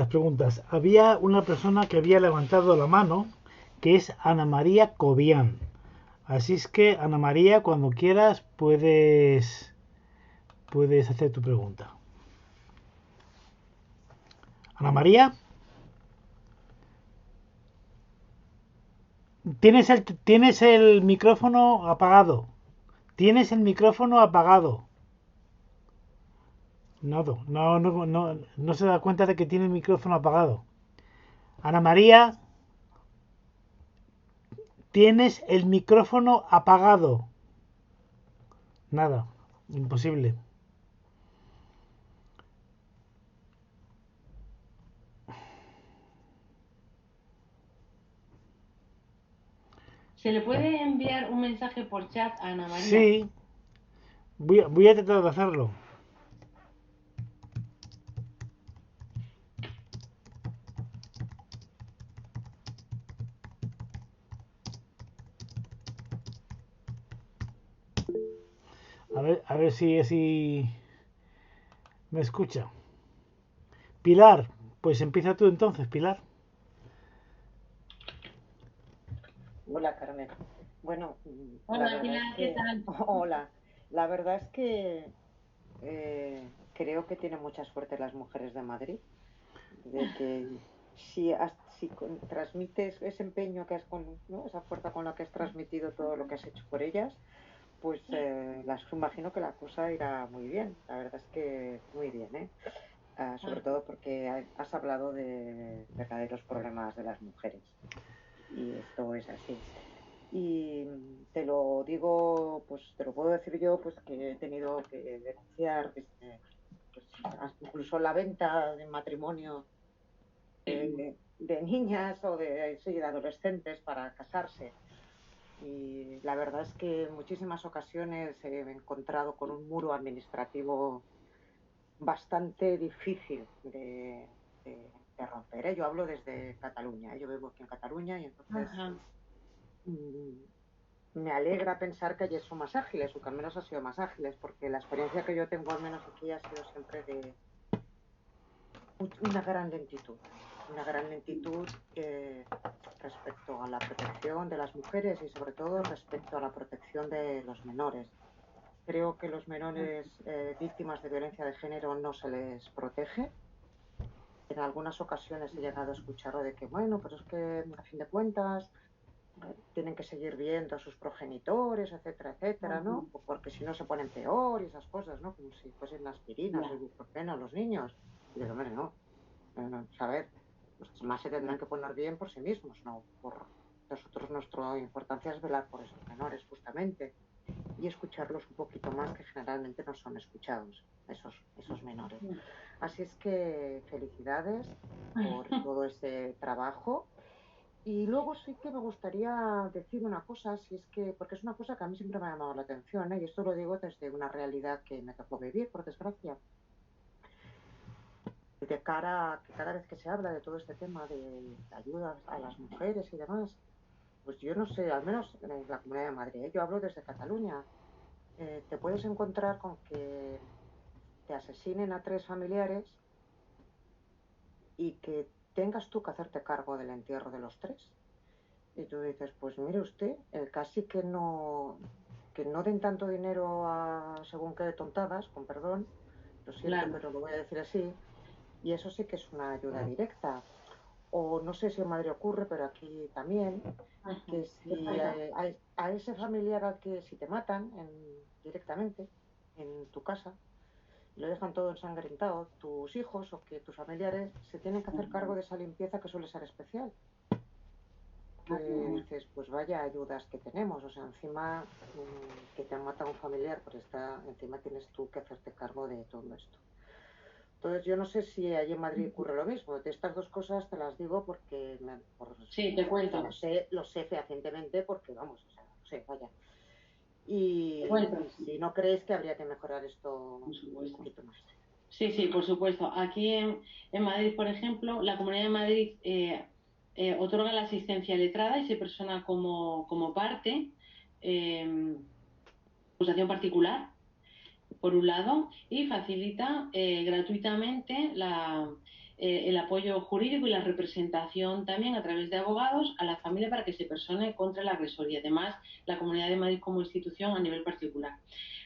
preguntas. Había una persona que había levantado la mano, que es Ana María Cobian. Así es que, Ana María, cuando quieras, puedes hacer tu pregunta. Ana María, tienes el micrófono apagado. Tienes el micrófono apagado. No se da cuenta de que tiene el micrófono apagado. Ana María, tienes el micrófono apagado. Nada, imposible. ¿Se le puede enviar un mensaje por chat a Ana María? Sí, voy a tratar de hacerlo. A ver si me escucha. Pilar, pues empieza tú entonces, Pilar. Hola, Carmen. Bueno, la Hola, verdad es Pilar, ¿qué que, tal? hola, la verdad es que creo que tienen mucha suerte las mujeres de Madrid, de que si transmites ese empeño que has ¿no? Esa fuerza con la que has transmitido todo lo que has hecho por ellas, pues imagino que la cosa irá muy bien. La verdad es que muy bien, ¿eh? Sobre todo porque has hablado de verdaderos problemas de las mujeres y esto es así. Y te lo digo, pues te lo puedo decir yo, pues que he tenido que denunciar pues, incluso la venta de matrimonio de niñas o sí, de adolescentes para casarse. Y la verdad es que en muchísimas ocasiones he encontrado con un muro administrativo bastante difícil de romper, ¿eh? Yo hablo desde Cataluña, ¿eh? Yo vivo aquí en Cataluña y entonces Ajá. mm, me alegra pensar que allí son más ágiles, o que al menos han sido más ágiles, porque la experiencia que yo tengo al menos aquí ha sido siempre de una gran lentitud respecto a la protección de las mujeres y sobre todo respecto a la protección de los menores. Creo que los menores víctimas de violencia de género no se les protege. En algunas ocasiones he llegado a escucharlo de que, bueno, pero es que a fin de cuentas tienen que seguir viendo a sus progenitores, etcétera, etcétera, ¿no? Porque si no se ponen peor y esas cosas, ¿no? Como si fuesen aspirinas o ibuprofeno los niños. Y digo, hombre, no, a ver, los más se tendrán que poner bien por sí mismos, no por nosotros. Nuestra importancia es velar por esos menores, justamente, y escucharlos un poquito más, que generalmente no son escuchados, esos menores. Así es que felicidades por todo ese trabajo. Y luego sí que me gustaría decir una cosa, si es que, porque es una cosa que a mí siempre me ha llamado la atención, ¿eh? Y esto lo digo desde una realidad que me tocó vivir, por desgracia, de cara a que cada vez que se habla de todo este tema de ayuda a las mujeres y demás, pues yo no sé, al menos en la Comunidad de Madrid, ¿eh? Yo hablo desde Cataluña, te puedes encontrar con que te asesinen a 3 familiares y que tengas tú que hacerte cargo del entierro de los 3. Y tú dices, pues mire usted, casi que no den tanto dinero a según qué tontadas, con perdón, lo siento, Claro. pero lo voy a decir así, y eso sí que es una ayuda directa. O no sé si en Madrid ocurre, pero aquí también, que si a ese familiar al que si te matan directamente en tu casa, y lo dejan todo ensangrentado, tus hijos o que tus familiares se tienen que hacer cargo de esa limpieza que suele ser especial. Que dices, pues vaya ayudas que tenemos, o sea, encima que te han matado un familiar, pues encima tienes tú que hacerte cargo de todo esto. Entonces yo no sé si allí en Madrid ocurre lo mismo. De estas dos cosas te las digo porque Sí, te cuento. lo sé fehacientemente porque vamos, o sea, no sé, vaya. Y Te cuento. si no crees que habría que mejorar esto un poquito más. Sí, sí, por supuesto. Aquí en Madrid, por ejemplo, la Comunidad de Madrid otorga la asistencia letrada y se persona como parte, acusación particular, por un lado, y facilita gratuitamente el apoyo jurídico y la representación también a través de abogados a la familia para que se persone contra el agresor y además la Comunidad de Madrid como institución a nivel particular.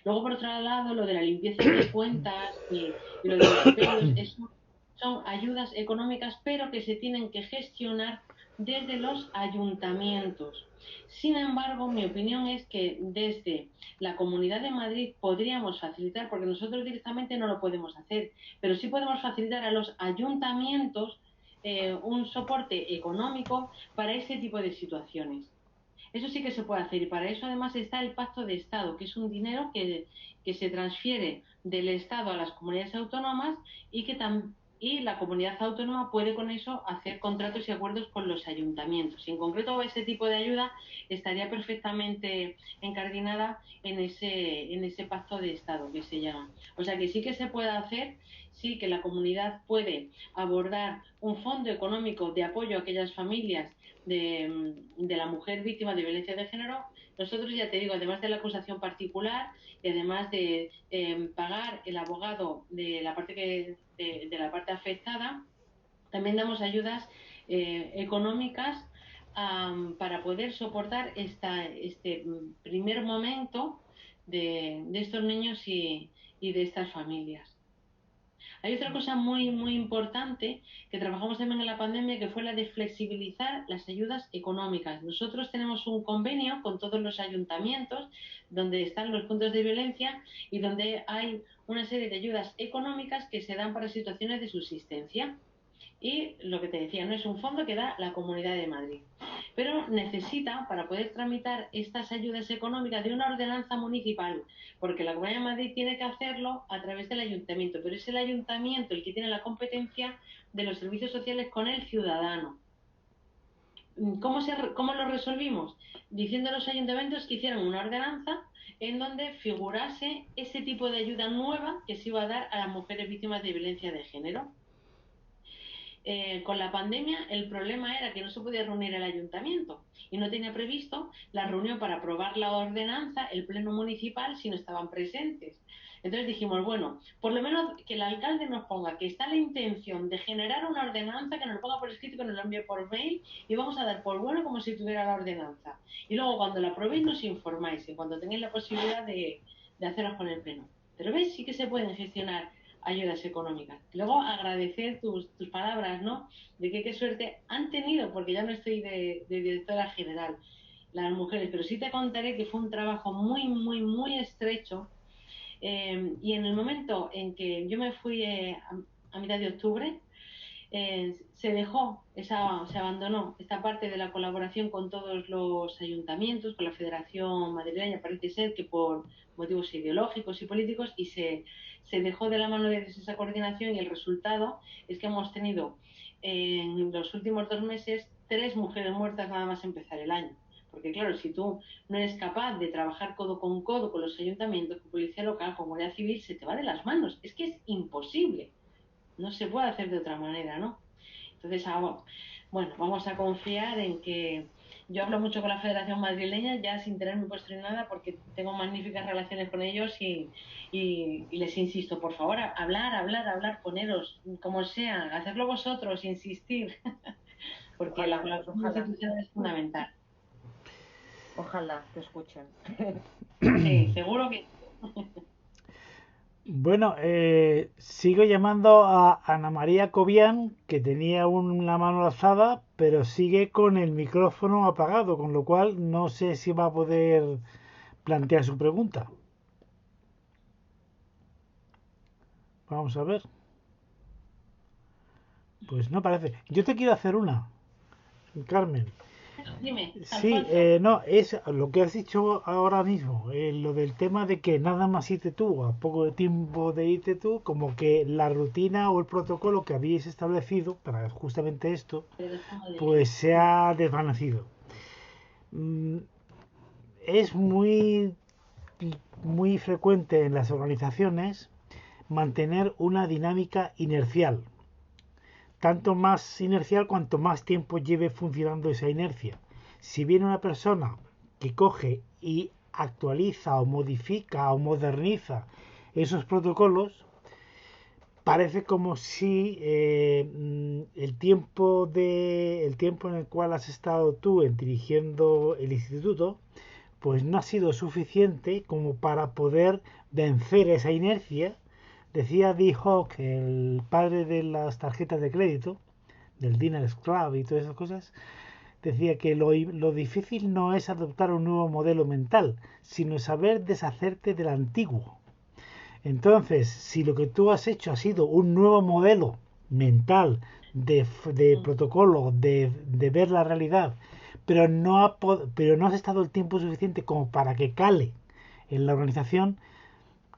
Luego, por otro lado, lo de la limpieza de cuentas y lo de los pedidos, eso son ayudas económicas, pero que se tienen que gestionar desde los ayuntamientos. Sin embargo, mi opinión es que desde la Comunidad de Madrid podríamos facilitar, porque nosotros directamente no lo podemos hacer, pero sí podemos facilitar a los ayuntamientos un soporte económico para ese tipo de situaciones. Eso sí que se puede hacer y para eso además está el Pacto de Estado, que es un dinero que se transfiere del Estado a las comunidades autónomas y que y la comunidad autónoma puede con eso hacer contratos y acuerdos con los ayuntamientos. Y en concreto ese tipo de ayuda estaría perfectamente encardinada en ese Pacto de Estado que se llama. O sea que sí que se puede hacer, sí que la comunidad puede abordar un fondo económico de apoyo a aquellas familias de la mujer víctima de violencia de género. Nosotros, ya te digo, además de la acusación particular y además de pagar el abogado de la parte de la parte afectada, también damos ayudas económicas para poder soportar este primer momento de estos niños y de estas familias. Hay otra cosa muy, muy importante que trabajamos también en la pandemia, que fue la de flexibilizar las ayudas económicas. Nosotros tenemos un convenio con todos los ayuntamientos donde están los puntos de violencia y donde hay una serie de ayudas económicas que se dan para situaciones de subsistencia. Y lo que te decía, no es un fondo que da la Comunidad de Madrid. Pero necesita, para poder tramitar estas ayudas económicas, de una ordenanza municipal, porque la Comunidad de Madrid tiene que hacerlo a través del ayuntamiento, pero es el ayuntamiento el que tiene la competencia de los servicios sociales con el ciudadano. ¿Cómo lo resolvimos? Diciendo a los ayuntamientos que hicieran una ordenanza en donde figurase ese tipo de ayuda nueva que se iba a dar a las mujeres víctimas de violencia de género. Con la pandemia el problema era que no se podía reunir el ayuntamiento y no tenía previsto la reunión para aprobar la ordenanza, el pleno municipal, si no estaban presentes. Entonces dijimos, bueno, por lo menos que el alcalde nos ponga que está la intención de generar una ordenanza, que nos lo ponga por escrito, que nos lo envíe por mail y vamos a dar por bueno como si tuviera la ordenanza. Y luego cuando la aprobéis nos informáis y cuando tengáis la posibilidad de haceros con el pleno. Pero ves, sí que se pueden gestionar ayudas económicas. Luego agradecer tus palabras, ¿no? De que qué suerte han tenido, porque ya no estoy de directora general, las mujeres, pero sí te contaré que fue un trabajo muy, muy, muy estrecho y en el momento en que yo me fui a mitad de octubre, se abandonó esta parte de la colaboración con todos los ayuntamientos, con la Federación Madrileña, parece ser que por motivos ideológicos y políticos, y se dejó de la mano de esa coordinación y el resultado es que hemos tenido en los últimos 2 meses 3 mujeres muertas nada más empezar el año. Porque claro, si tú no eres capaz de trabajar codo con los ayuntamientos, con policía local, con guardia civil, se te va de las manos. Es que es imposible. No se puede hacer de otra manera, ¿no? Entonces, bueno, vamos a confiar en que yo hablo mucho con la Federación Madrileña, ya sin tenerme puesto en nada, porque tengo magníficas relaciones con ellos y les insisto, por favor, hablar, poneros, como sea, hacerlo vosotros, insistir, porque Ojalá, la colaboración ojalá. institucional es fundamental. Ojalá te escuchen. Sí, seguro que... Bueno, sigo llamando a Ana María Cobian, que tenía una mano alzada, pero sigue con el micrófono apagado, con lo cual no sé si va a poder plantear su pregunta. Vamos a ver. Pues no parece. Yo te quiero hacer una, Carmen. Dime, Sí, Alfonso. no, es lo que has dicho ahora mismo, lo del tema de que nada más irte tú, a poco de tiempo de irte tú, como que la rutina o el protocolo que habíais establecido para justamente esto, pues se ha desvanecido. Es muy frecuente en las organizaciones mantener una dinámica inercial, tanto más inercial cuanto más tiempo lleve funcionando esa inercia. Si viene una persona que coge y actualiza o modifica o moderniza esos protocolos, parece como si el tiempo en el cual has estado tú dirigiendo el instituto, pues no ha sido suficiente como para poder vencer esa inercia. Decía Dee Hock, el padre de las tarjetas de crédito, del Diners Club y todas esas cosas, decía que lo difícil no es adoptar un nuevo modelo mental, sino saber deshacerte del antiguo. Entonces, si lo que tú has hecho ha sido un nuevo modelo mental de protocolo, de ver la realidad, pero no has estado el tiempo suficiente como para que cale en la organización,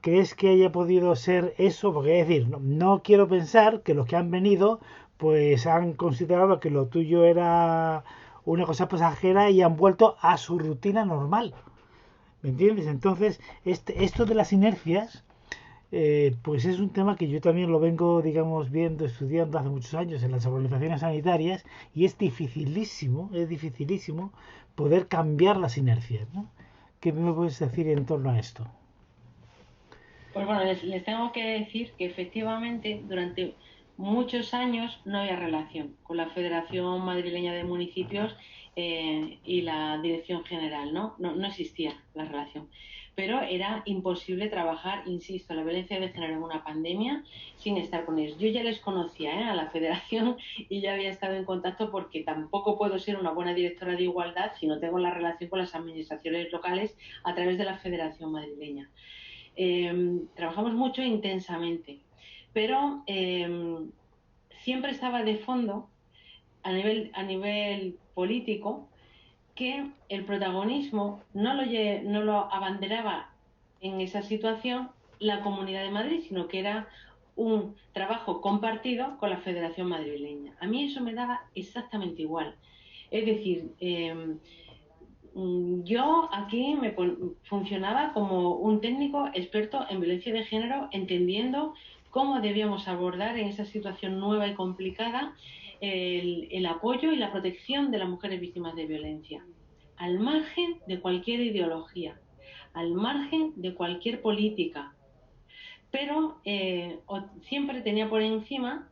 ¿crees que haya podido ser eso? Porque es decir, no quiero pensar que los que han venido pues han considerado que lo tuyo era una cosa pasajera y han vuelto a su rutina normal. ¿Me entiendes? Entonces, esto de las inercias, pues es un tema que yo también lo vengo, digamos, viendo, estudiando hace muchos años en las organizaciones sanitarias y es dificilísimo poder cambiar las inercias, ¿no? ¿Qué me puedes decir en torno a esto? Pues bueno, les tengo que decir que efectivamente durante muchos años no había relación con la Federación Madrileña de Municipios y la Dirección General, ¿no? No existía la relación. Pero era imposible trabajar, insisto, la violencia de género en una pandemia sin estar con ellos. Yo ya les conocía a la Federación y ya había estado en contacto porque tampoco puedo ser una buena directora de igualdad si no tengo la relación con las administraciones locales a través de la Federación Madrileña. Trabajamos mucho e intensamente, pero siempre estaba de fondo a nivel político que el protagonismo no lo abanderaba en esa situación la Comunidad de Madrid, sino que era un trabajo compartido con la Federación Madrileña. A mí eso me daba exactamente igual. Es decir, yo aquí funcionaba como un técnico experto en violencia de género, entendiendo cómo debíamos abordar en esa situación nueva y complicada el apoyo y la protección de las mujeres víctimas de violencia, al margen de cualquier ideología, al margen de cualquier política. Pero siempre tenía por encima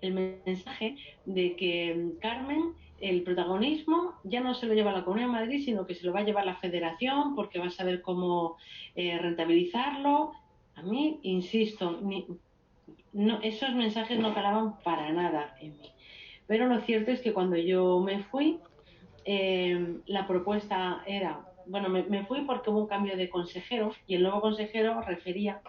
el mensaje de que Carmen, el protagonismo ya no se lo lleva la Comunidad de Madrid, sino que se lo va a llevar la Federación porque va a saber cómo rentabilizarlo. A mí, insisto, esos mensajes no calaban para nada en mí. Pero lo cierto es que cuando yo me fui, la propuesta era, bueno, me fui porque hubo un cambio de consejero y el nuevo consejero refería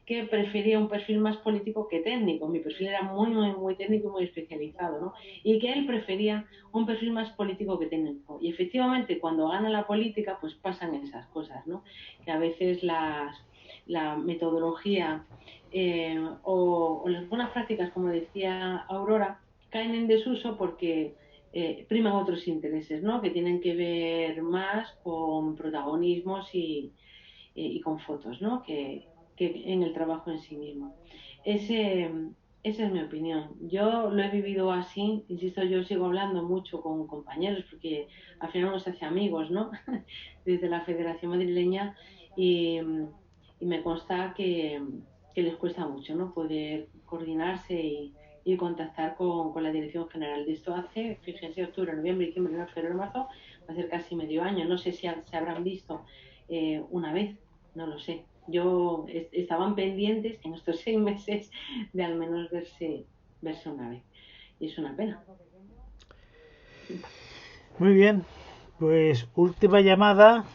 que prefería un perfil más político que técnico. Mi perfil era muy técnico y muy especializado, ¿no? Y que él prefería un perfil más político que técnico. Y efectivamente, cuando gana la política, pues pasan esas cosas, ¿no? Que a veces la metodología o las buenas prácticas, como decía Aurora, caen en desuso porque priman otros intereses, ¿no? Que tienen que ver más con protagonismos y con fotos, ¿no? Que en el trabajo en sí mismo. Esa es mi opinión. Yo lo he vivido así, insisto, yo sigo hablando mucho con compañeros porque al final uno se hace amigos, ¿no? Desde la Federación Madrileña y me consta que les cuesta mucho, ¿no? Poder coordinarse y contactar con la Dirección General. De esto hace, fíjense, octubre, noviembre, diciembre, enero, febrero, marzo, va a ser casi medio año. No sé si se habrán visto una vez, no lo sé. Estaban pendientes en estos 6 meses de al menos verse una vez. Y es una pena. Muy bien, pues última llamada,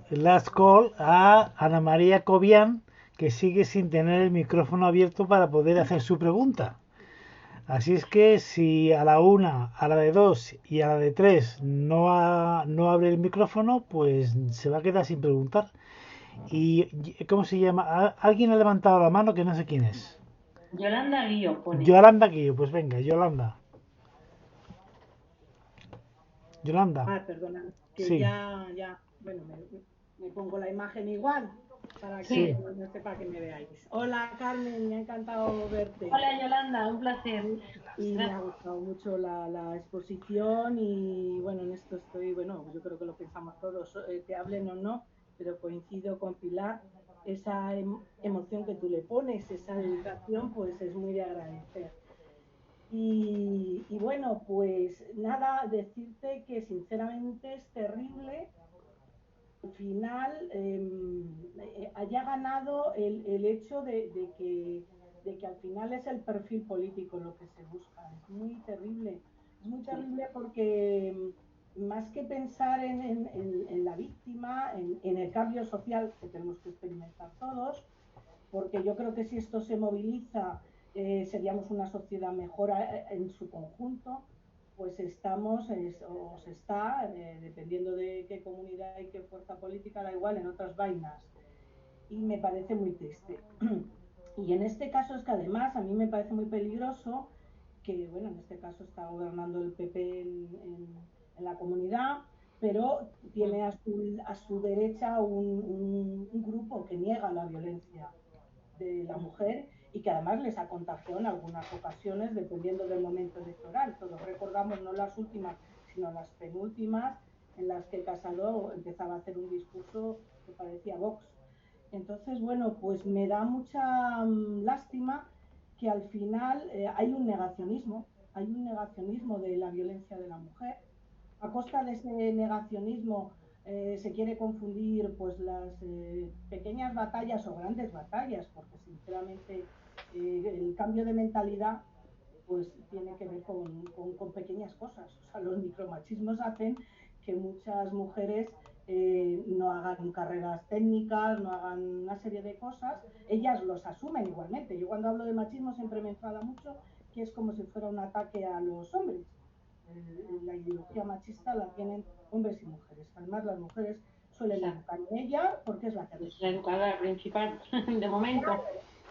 last call a Ana María Cobian, que sigue sin tener el micrófono abierto para poder hacer su pregunta. Así es que si a la 1, a la de 2 y a la de 3 no abre el micrófono, pues se va a quedar sin preguntar. ¿Y cómo se llama? ¿Alguien ha levantado la mano que no sé quién es? Yolanda Guío pone. Yolanda Guío, pues venga, Yolanda. Yolanda. Ah, perdona, que Sí, bueno, me pongo la imagen igual para sí. que no sepa que me veáis. Hola Carmen, me ha encantado verte. Hola Yolanda, un placer. Y me ha gustado mucho la exposición y bueno, en esto estoy, bueno, yo creo que lo pensamos todos, que hablen o no, pero coincido con Pilar esa emoción que tú le pones, esa dedicación, pues es muy de agradecer. Y bueno, pues nada, decirte que sinceramente es terrible al final haya ganado el hecho de que al final es el perfil político lo que se busca. Es muy terrible porque más que pensar en la víctima, en el cambio social que tenemos que experimentar todos, porque yo creo que si esto se moviliza seríamos una sociedad mejor en su conjunto, pues estamos, o se está, dependiendo de qué comunidad y qué fuerza política, da igual, en otras vainas. Y me parece muy triste. Y en este caso es que además a mí me parece muy peligroso que, bueno, en este caso está gobernando el PP en la comunidad, pero tiene a su derecha un grupo que niega la violencia de la mujer y que además les ha contagiado en algunas ocasiones dependiendo del momento electoral. Todos recordamos no las últimas, sino las penúltimas en las que Casado empezaba a hacer un discurso que parecía Vox. Entonces, bueno, pues me da mucha lástima que al final hay un negacionismo de la violencia de la mujer. A costa de ese negacionismo se quiere confundir pues las pequeñas batallas o grandes batallas, porque sinceramente el cambio de mentalidad pues tiene que ver con pequeñas cosas. O sea, los micromachismos hacen que muchas mujeres no hagan carreras técnicas, no hagan una serie de cosas. Ellas los asumen igualmente. Yo cuando hablo de machismo siempre me enfada mucho que es como si fuera un ataque a los hombres. La ideología machista la tienen hombres y mujeres. Además, las mujeres suelen educar en ella porque es la que Es la responde. educadora principal, de momento.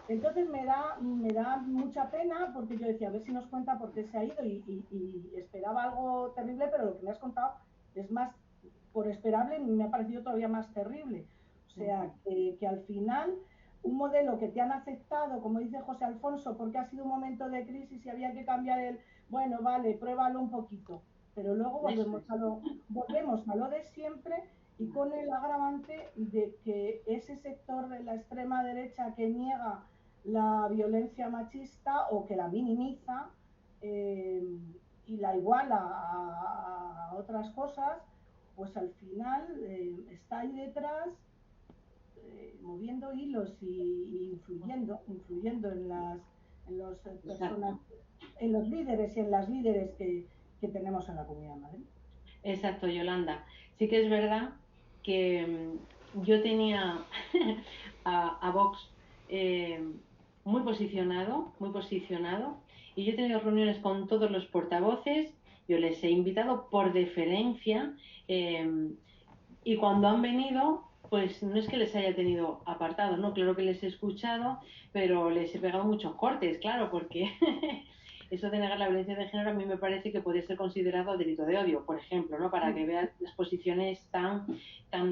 Entonces me da mucha pena porque yo decía, a ver si nos cuenta por qué se ha ido y esperaba algo terrible, pero lo que me has contado es más, por esperable, me ha parecido todavía más terrible. O sea, que al final un modelo que te han aceptado, como dice José Alfonso, porque ha sido un momento de crisis y había que cambiar bueno, vale, pruébalo un poquito, pero luego volvemos a lo de siempre y con el agravante de que ese sector de la extrema derecha que niega la violencia machista o que la minimiza eh, y la iguala a otras cosas, pues al final está ahí detrás moviendo hilos y influyendo en las personas, en los líderes y en las líderes que tenemos en la Comunidad de Madrid. Exacto, Yolanda. Sí que es verdad que yo tenía a Vox eh, muy posicionado, y yo he tenido reuniones con todos los portavoces, yo les he invitado por deferencia, eh, y cuando han venido, pues no es que les haya tenido apartado, ¿no? Claro que les he escuchado, pero les he pegado muchos cortes, claro, porque eso de negar la violencia de género a mí me parece que puede ser considerado delito de odio, por ejemplo, ¿no? Para que veas las posiciones tan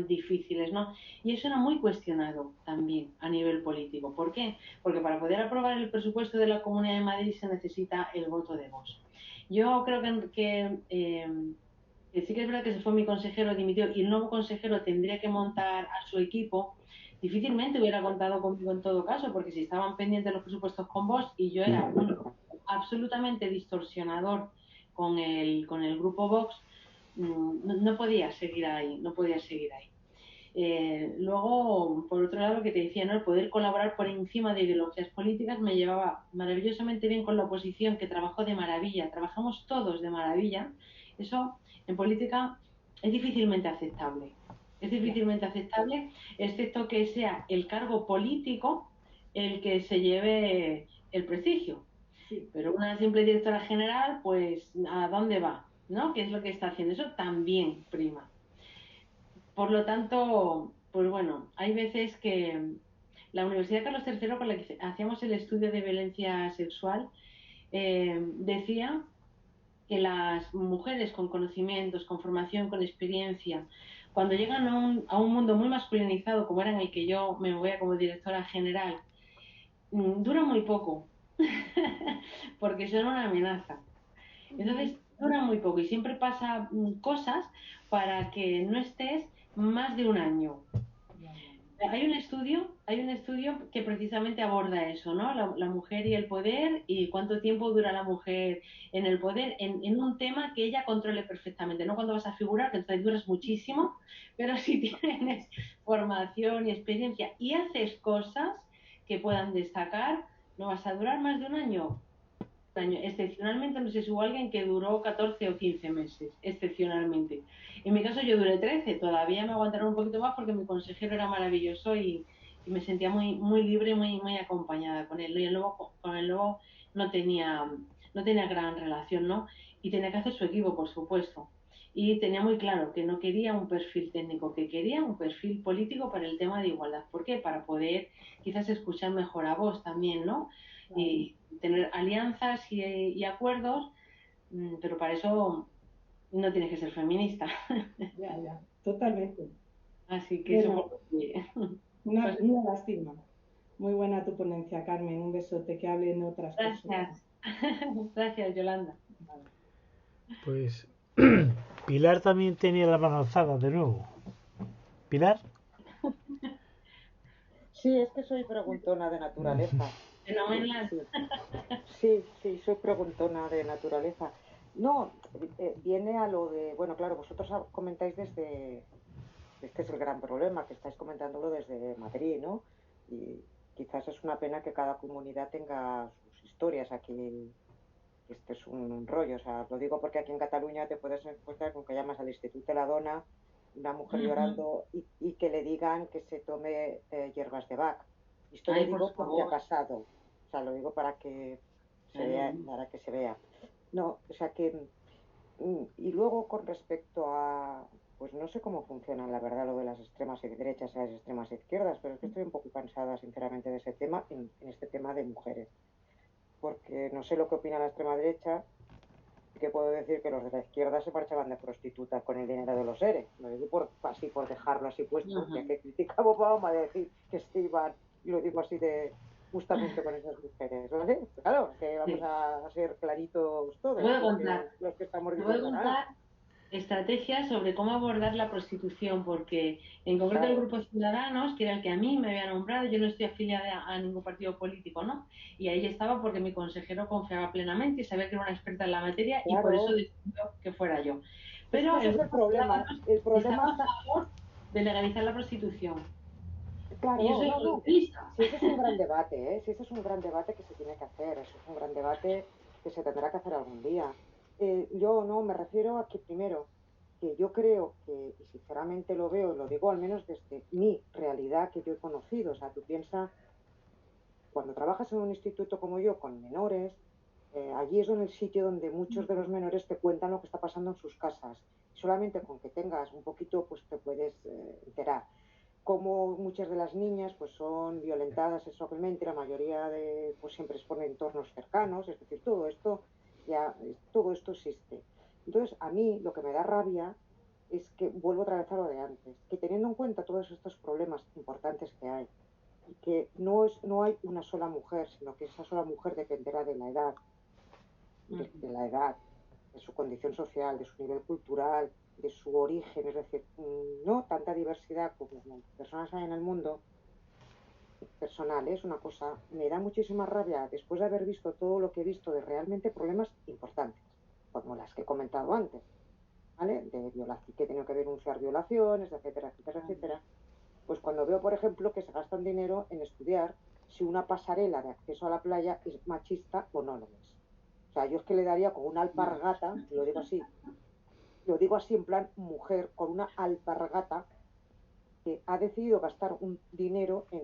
difíciles, ¿no? Y eso era muy cuestionado también a nivel político. ¿Por qué? Porque para poder aprobar el presupuesto de la Comunidad de Madrid se necesita el voto de Vox. Yo creo que sí que es verdad que se fue mi consejero, dimitió, y el nuevo consejero tendría que montar a su equipo. Difícilmente hubiera contado conmigo en todo caso, porque si estaban pendientes los presupuestos con vos y yo era un absolutamente distorsionador con el grupo Vox, no podía seguir ahí, no podía seguir ahí. Luego, por otro lado, lo que te decía, ¿no? El poder colaborar por encima de ideologías políticas me llevaba maravillosamente bien con la oposición, que trabajó de maravilla, trabajamos todos de maravilla. Eso en política es difícilmente aceptable. Es difícilmente aceptable, excepto que sea el cargo político el que se lleve el prestigio. Sí. Pero una simple directora general, pues, ¿a dónde va? ¿No? ¿Qué es lo que está haciendo? Eso también prima. Por lo tanto, pues bueno, hay veces que la Universidad Carlos III, con la que hacíamos el estudio de violencia sexual, decía que las mujeres con conocimientos, con formación, con experiencia, cuando llegan a un mundo muy masculinizado, como era en el que yo me movía como directora general, dura muy poco, porque son una amenaza. Entonces, dura muy poco y siempre pasa cosas para que no estés más de un año. Hay un estudio que precisamente aborda eso, ¿no? La mujer y el poder y cuánto tiempo dura la mujer en el poder en un tema que ella controle perfectamente, no cuando vas a figurar, que entonces duras muchísimo, pero si tienes formación y experiencia y haces cosas que puedan destacar, no vas a durar más de un año. Excepcionalmente, no sé si hubo alguien que duró 14 o 15 meses, excepcionalmente. En mi caso yo duré 13, todavía me aguantaron un poquito más porque mi consejero era maravilloso y me sentía muy, muy libre, muy acompañada con él. Y el lobo, con el lobo no tenía gran relación, ¿no? Y tenía que hacer su equipo, por supuesto. Y tenía muy claro que no quería un perfil técnico, que quería un perfil político para el tema de igualdad. ¿Por qué? Para poder quizás escuchar mejor a vos también, ¿no? Y tener alianzas y acuerdos, pero para eso no tienes que ser feminista. Ya, totalmente. Así que Bueno, supongo que... una lástima. Muy buena tu ponencia, Carmen. Un besote, que hablen otras personas. Gracias. Gracias, Yolanda. Vale. Pues Pilar también tenía la mano alzada de nuevo. ¿Pilar? Sí, es que soy preguntona de naturaleza. Fenomenal. Sí, soy preguntona de naturaleza. No, viene a lo de, bueno, claro, vosotros comentáis desde, este es el gran problema, que estáis comentándolo desde Madrid, ¿no? Y quizás es una pena que cada comunidad tenga sus historias. Aquí este es un rollo, o sea, lo digo porque aquí en Cataluña te puedes encontrar con que llamas al Instituto de la Dona, una mujer llorando y que le digan que se tome hierbas de Bach. Esto lo Ay, por digo porque ha favor. pasado, o sea, lo digo para que se vea, Vale. para que se vea. No, o sea que, y luego con respecto a, pues no sé cómo funciona la verdad lo de las extremas derechas y las extremas izquierdas, pero es que estoy un poco cansada sinceramente de ese tema, en este tema de mujeres, porque no sé lo que opina la extrema derecha, que puedo decir que los de la izquierda se marchaban de prostituta con el dinero de los ERE. Lo digo así por dejarlo así puesto, ya que criticamos, vamos a decir que se iban, y lo digo así de justamente con esas mujeres, ¿vale? Claro, que vamos Sí. a ser claritos Te todos, puedo porque contar. los que estamos Te puedo diciendo nada. contar estrategias sobre cómo abordar la prostitución, porque en concreto el Claro, Grupo Ciudadanos, que era el que a mí me había nombrado, yo no estoy afiliada a ningún partido político, ¿no? Y ahí estaba porque mi consejero confiaba plenamente y sabía que era una experta en la materia y por eso claro. decidió que fuera yo. Es que Pero ese el es el Grupo problema. Ciudadanos El estaba problema a está. favor de legalizar la prostitución. Y yo Claro, soy no, no. feminista. Si ese es un gran debate, ¿eh? Si ese es un gran debate que se tiene que hacer, eso es un gran debate que se tendrá que hacer algún día. Yo no, me refiero a que primero, que yo creo que, y sinceramente lo veo, y lo digo al menos desde mi realidad que yo he conocido, o sea, tú piensas, cuando trabajas en un instituto como yo con menores, allí es el sitio donde muchos de los menores te cuentan lo que está pasando en sus casas. Solamente con que tengas un poquito, pues te puedes enterar como muchas de las niñas pues son violentadas sexualmente, la mayoría de pues siempre es por entornos cercanos, es decir, todo esto existe. Entonces, a mí lo que me da rabia es que vuelvo otra vez a lo de antes, que teniendo en cuenta todos estos problemas importantes que hay y que no hay una sola mujer, sino que esa sola mujer dependerá de la edad, de la edad, de su condición social, de su nivel cultural, de su origen, es decir, no tanta diversidad como personas hay en el mundo, personal, es una cosa, me da muchísima rabia después de haber visto todo lo que he visto de realmente problemas importantes, como las que he comentado antes, ¿vale? De violación, que he tenido que denunciar violaciones, etcétera, etcétera, etcétera. Pues cuando veo, por ejemplo, que se gastan dinero en estudiar si una pasarela de acceso a la playa es machista o no lo es. O sea, yo es que le daría con una alpargata, lo digo así en plan mujer, con una alpargata que ha decidido gastar un dinero en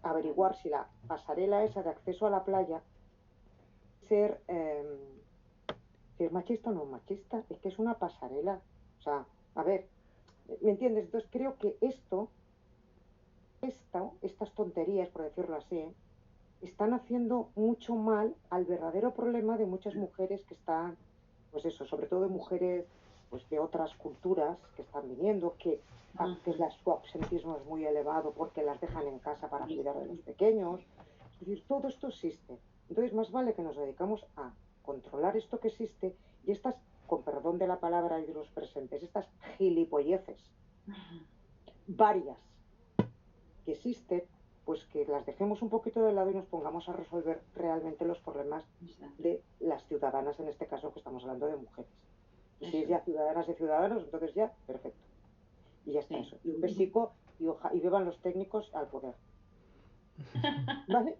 averiguar si la pasarela esa de acceso a la playa ser si es machista o no es machista, es que es una pasarela. O sea, a ver, ¿me entiendes? Entonces creo que estas tonterías, por decirlo así, están haciendo mucho mal al verdadero problema de muchas mujeres que están, pues eso, sobre todo de mujeres pues de otras culturas que están viniendo, que antes su absentismo es muy elevado porque las dejan en casa para cuidar de los pequeños. Es decir, todo esto existe. Entonces, más vale que nos dedicamos a controlar esto que existe y estas, con perdón de la palabra y de los presentes, estas gilipolleces, varias, que existen, pues que las dejemos un poquito de lado y nos pongamos a resolver realmente los problemas de las ciudadanas, en este caso que estamos hablando de mujeres. Y si es ya ciudadanas y ciudadanos, entonces ya, perfecto. Y ya está eso. Y un besico y beban los técnicos al poder. ¿Vale?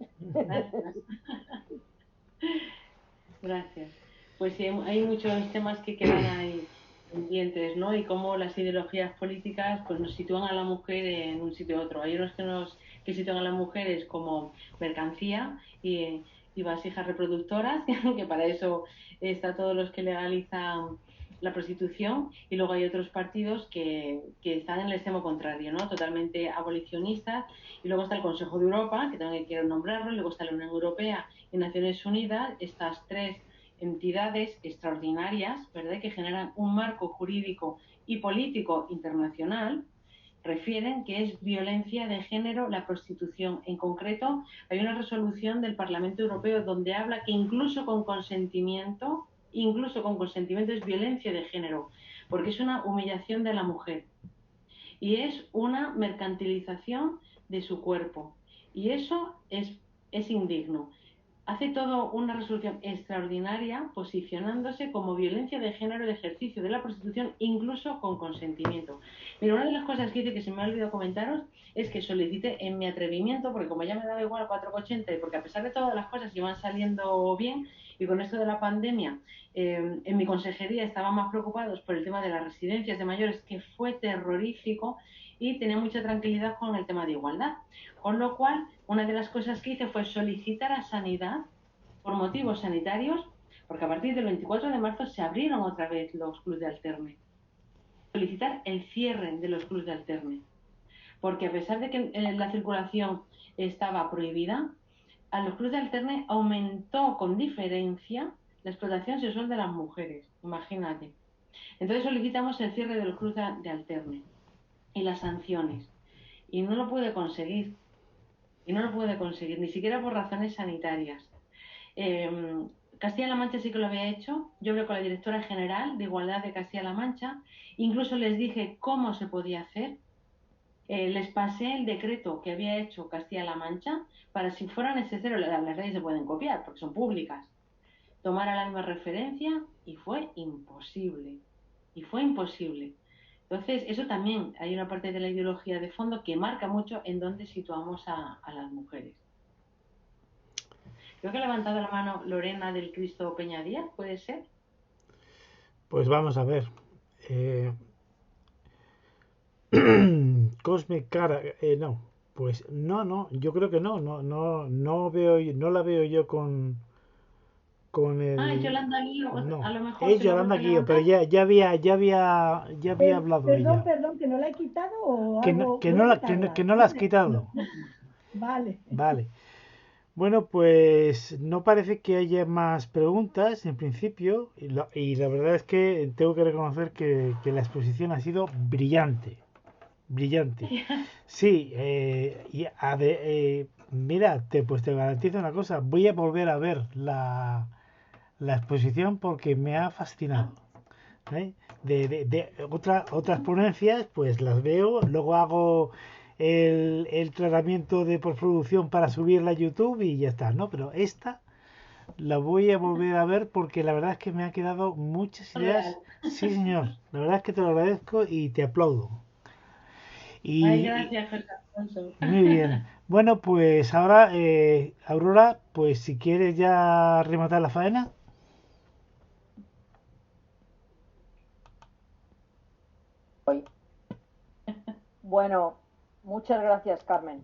Gracias. Pues sí, hay muchos temas que quedan ahí pendientes, ¿no? Y cómo las ideologías políticas pues nos sitúan a la mujer en un sitio u otro. Hay unos que sitúan a las mujeres como mercancía y vasijas reproductoras, que para eso está todos los que legalizan la prostitución, y luego hay otros partidos que están en el extremo contrario, ¿no? Totalmente abolicionistas, y luego está el Consejo de Europa, que también quiero nombrarlo, y luego está la Unión Europea y Naciones Unidas, estas tres entidades extraordinarias, ¿verdad?, que generan un marco jurídico y político internacional, refieren que es violencia de género la prostitución. En concreto, hay una resolución del Parlamento Europeo donde habla que incluso con consentimiento es violencia de género, porque es una humillación de la mujer y es una mercantilización de su cuerpo. Y eso es indigno. Hace todo una resolución extraordinaria posicionándose como violencia de género de ejercicio de la prostitución, incluso con consentimiento. Mira, una de las cosas que hice, que se me ha olvidado comentaros, es que solicité en mi atrevimiento, porque como ya me daba igual 4,80 y porque a pesar de todas las cosas iban saliendo bien, y con esto de la pandemia, en mi consejería estaban más preocupados por el tema de las residencias de mayores, que fue terrorífico, y tenía mucha tranquilidad con el tema de igualdad. Con lo cual, una de las cosas que hice fue solicitar a Sanidad, por motivos sanitarios, porque a partir del 24 de marzo se abrieron otra vez los clubs de alterne, solicitar el cierre de los clubs de alterne, porque a pesar de que la circulación estaba prohibida, a los clubs de alterne aumentó con diferencia la explotación sexual de las mujeres, imagínate. Entonces solicitamos el cierre de los clubs de alterne y las sanciones, y no lo pude conseguir. Y no lo pude conseguir, ni siquiera por razones sanitarias. Castilla-La Mancha sí que lo había hecho. Yo hablé con la directora general de Igualdad de Castilla-La Mancha. Incluso les dije cómo se podía hacer. Les pasé el decreto que había hecho Castilla-La Mancha para, si fuera necesario, las leyes se pueden copiar porque son públicas, tomar a la misma referencia, y fue imposible. Y fue imposible. Entonces, eso también hay una parte de la ideología de fondo que marca mucho en dónde situamos a las mujeres. Creo que ha levantado la mano Lorena del Cristo Peña Díaz, ¿puede ser? Pues vamos a ver. Cosme Cara, no. Pues no, yo creo que no veo, no la veo yo con el. Yolanda Guío, No, a lo mejor es se lo ha Yolanda vuelto a Guío, pero levantar. ya había hablado ella. Perdón, que no la he quitado o algo. Que Voy no, a que quitarla. no la has quitado. Vale. Vale. Bueno, pues no parece que haya más preguntas en principio, y la verdad es que tengo que reconocer que la exposición ha sido brillante. Brillante. Sí, mira, pues te garantizo una cosa, voy a volver a ver la exposición porque me ha fascinado. ¿Eh? Otras ponencias, pues las veo, luego hago el tratamiento de postproducción para subirla a YouTube y ya está, ¿no? Pero esta la voy a volver a ver porque la verdad es que me ha quedado muchas ideas. Sí, señor, la verdad es que te lo agradezco y te aplaudo. Ay, Y gracias, José Alfonso. muy bien. Bueno, pues ahora, Aurora, pues si quieres ya rematar la faena. Bueno, muchas gracias, Carmen.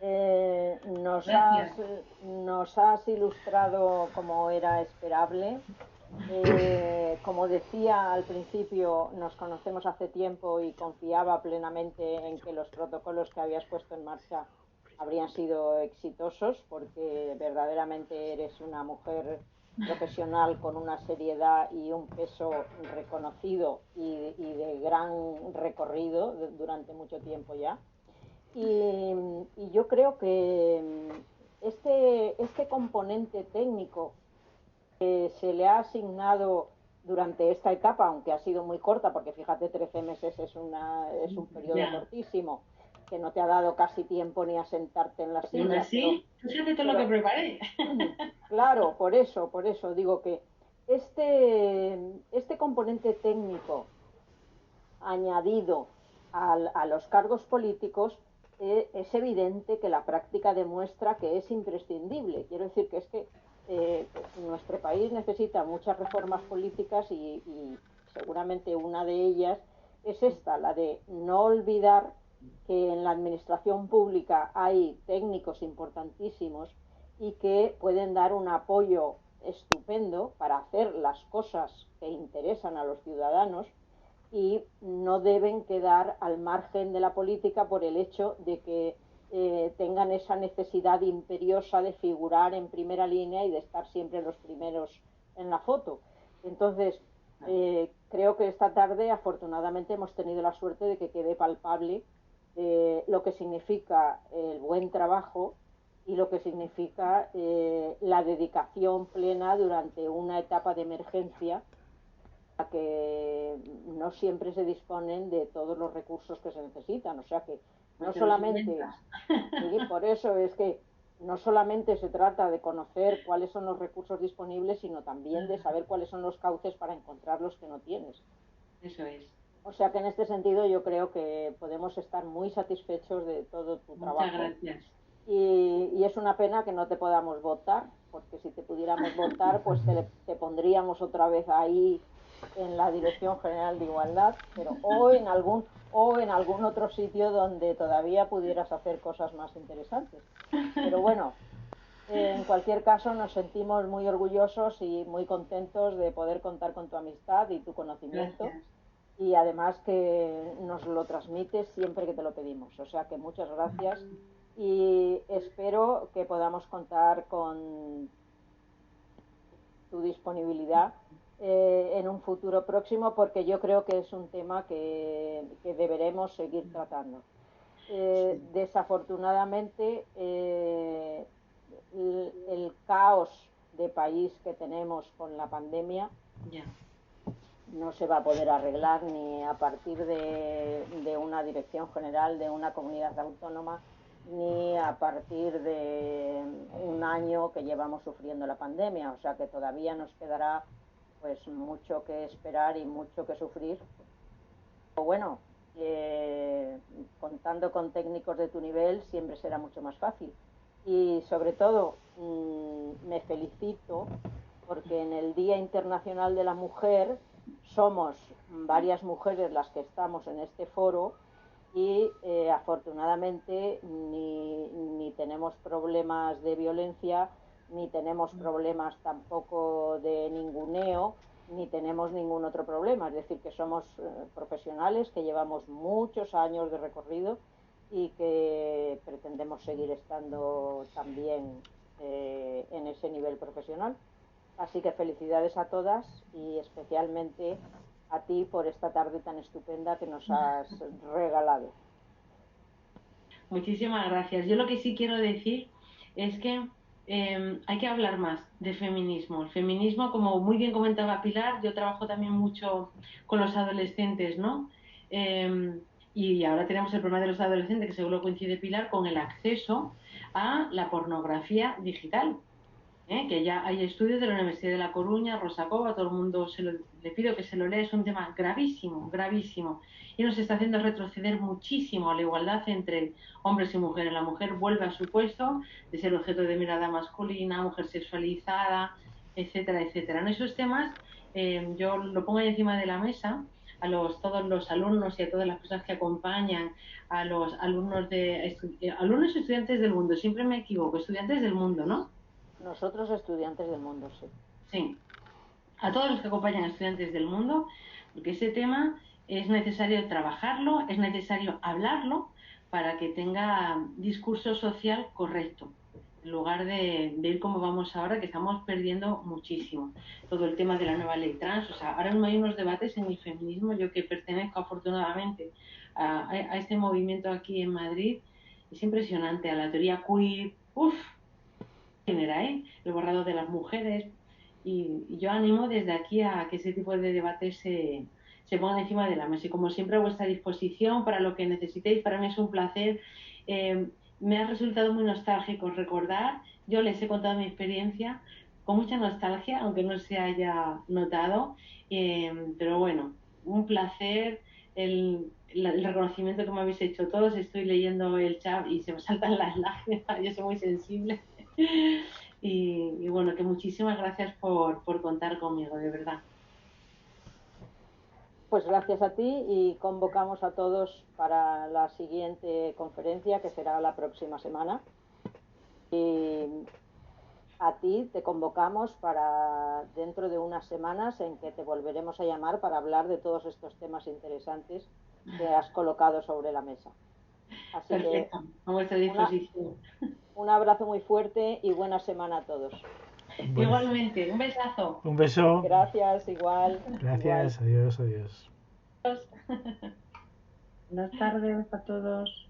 Gracias. Nos has ilustrado como era esperable. Como decía al principio, nos conocemos hace tiempo y confiaba plenamente en que los protocolos que habías puesto en marcha habrían sido exitosos, porque verdaderamente eres una mujer profesional con una seriedad y un peso reconocido y de gran recorrido durante mucho tiempo ya. Y yo creo que este componente técnico que se le ha asignado durante esta etapa, aunque ha sido muy corta, porque fíjate, 13 meses es un periodo Ya. cortísimo, que no te ha dado casi tiempo ni a sentarte en la Y aún silla. así, fíjate todo lo que preparé. Claro, por eso digo que este componente técnico añadido a los cargos políticos, es evidente que la práctica demuestra que es imprescindible. Quiero decir que es que nuestro país necesita muchas reformas políticas y seguramente una de ellas es esta, la de no olvidar que en la administración pública hay técnicos importantísimos y que pueden dar un apoyo estupendo para hacer las cosas que interesan a los ciudadanos y no deben quedar al margen de la política por el hecho de que tengan esa necesidad imperiosa de figurar en primera línea y de estar siempre los primeros en la foto. Entonces, creo que esta tarde afortunadamente hemos tenido la suerte de que quede palpable lo que significa el buen trabajo y lo que significa la dedicación plena durante una etapa de emergencia, a que no siempre se disponen de todos los recursos que se necesitan. O sea que no solamente, sí, por eso es que no solamente se trata de conocer cuáles son los recursos disponibles, sino también de saber cuáles son los cauces para encontrar los que no tienes. Eso es. O sea que en este sentido yo creo que podemos estar muy satisfechos de todo tu trabajo. Muchas gracias. Y es una pena que no te podamos votar, porque si te pudiéramos votar, pues te pondríamos otra vez ahí en la Dirección General de Igualdad, pero o en algún otro sitio donde todavía pudieras hacer cosas más interesantes. Pero bueno, en cualquier caso nos sentimos muy orgullosos y muy contentos de poder contar con tu amistad y tu conocimiento. Gracias. Y además que nos lo transmites siempre que te lo pedimos. O sea que muchas gracias y espero que podamos contar con tu disponibilidad en un futuro próximo, porque yo creo que es un tema que deberemos seguir tratando. Desafortunadamente, el caos de país que tenemos con la pandemia no se va a poder arreglar ni a partir de una dirección general de una comunidad autónoma, ni a partir de un año que llevamos sufriendo la pandemia. O sea que todavía nos quedará pues mucho que esperar y mucho que sufrir. Pero bueno, contando con técnicos de tu nivel siempre será mucho más fácil. Y sobre todo me felicito porque en el Día Internacional de la Mujer somos varias mujeres las que estamos en este foro y afortunadamente ni tenemos problemas de violencia, ni tenemos problemas tampoco de ninguneo, ni tenemos ningún otro problema. Es decir, que somos profesionales que llevamos muchos años de recorrido y que pretendemos seguir estando también en ese nivel profesional. Así que felicidades a todas y especialmente a ti por esta tarde tan estupenda que nos has regalado. Muchísimas gracias. Yo lo que sí quiero decir es que hay que hablar más de feminismo. El feminismo, como muy bien comentaba Pilar, yo trabajo también mucho con los adolescentes, ¿no? Y ahora tenemos el problema de los adolescentes, que seguro coincide Pilar, con el acceso a la pornografía digital. Que ya hay estudios de la Universidad de La Coruña, Rosa Cova, todo el mundo le pido que se lo lea, es un tema gravísimo, gravísimo, y nos está haciendo retroceder muchísimo a la igualdad entre hombres y mujeres. La mujer vuelve a su puesto de ser objeto de mirada masculina, mujer sexualizada, etcétera, etcétera. En esos temas yo lo pongo ahí encima de la mesa a todos los alumnos y a todas las personas que acompañan a los alumnos alumnos y estudiantes del mundo, siempre me equivoco, estudiantes del mundo, ¿no? Nosotros estudiantes del mundo, sí. Sí, a todos los que acompañan a estudiantes del mundo, porque ese tema es necesario trabajarlo, es necesario hablarlo para que tenga discurso social correcto, en lugar de ir como vamos ahora, que estamos perdiendo muchísimo. Todo el tema de la nueva ley trans, o sea, ahora mismo hay unos debates en el feminismo, yo que pertenezco afortunadamente a este movimiento aquí en Madrid, es impresionante, a la teoría queer, el borrado de las mujeres, y yo animo desde aquí a que ese tipo de debates se pongan encima de la mesa. Y como siempre, a vuestra disposición para lo que necesitéis. Para mí es un placer. Me ha resultado muy nostálgico recordar. Yo les he contado mi experiencia con mucha nostalgia, aunque no se haya notado. Pero bueno, un placer el reconocimiento que me habéis hecho todos. Estoy leyendo el chat y se me saltan las lágrimas. Yo soy muy sensible. Y bueno, que muchísimas gracias por contar conmigo, de verdad. Pues gracias a ti y convocamos a todos para la siguiente conferencia, que será la próxima semana. Y a ti te convocamos para dentro de unas semanas en que te volveremos a llamar para hablar de todos estos temas interesantes que has colocado sobre la mesa. Así Perfecto, que a vuestra disposición. un abrazo muy fuerte y buena semana a todos. Bueno, Igualmente, un besazo. un beso. Gracias, igual. Gracias, Igual. adiós, adiós. Buenas tardes a todos.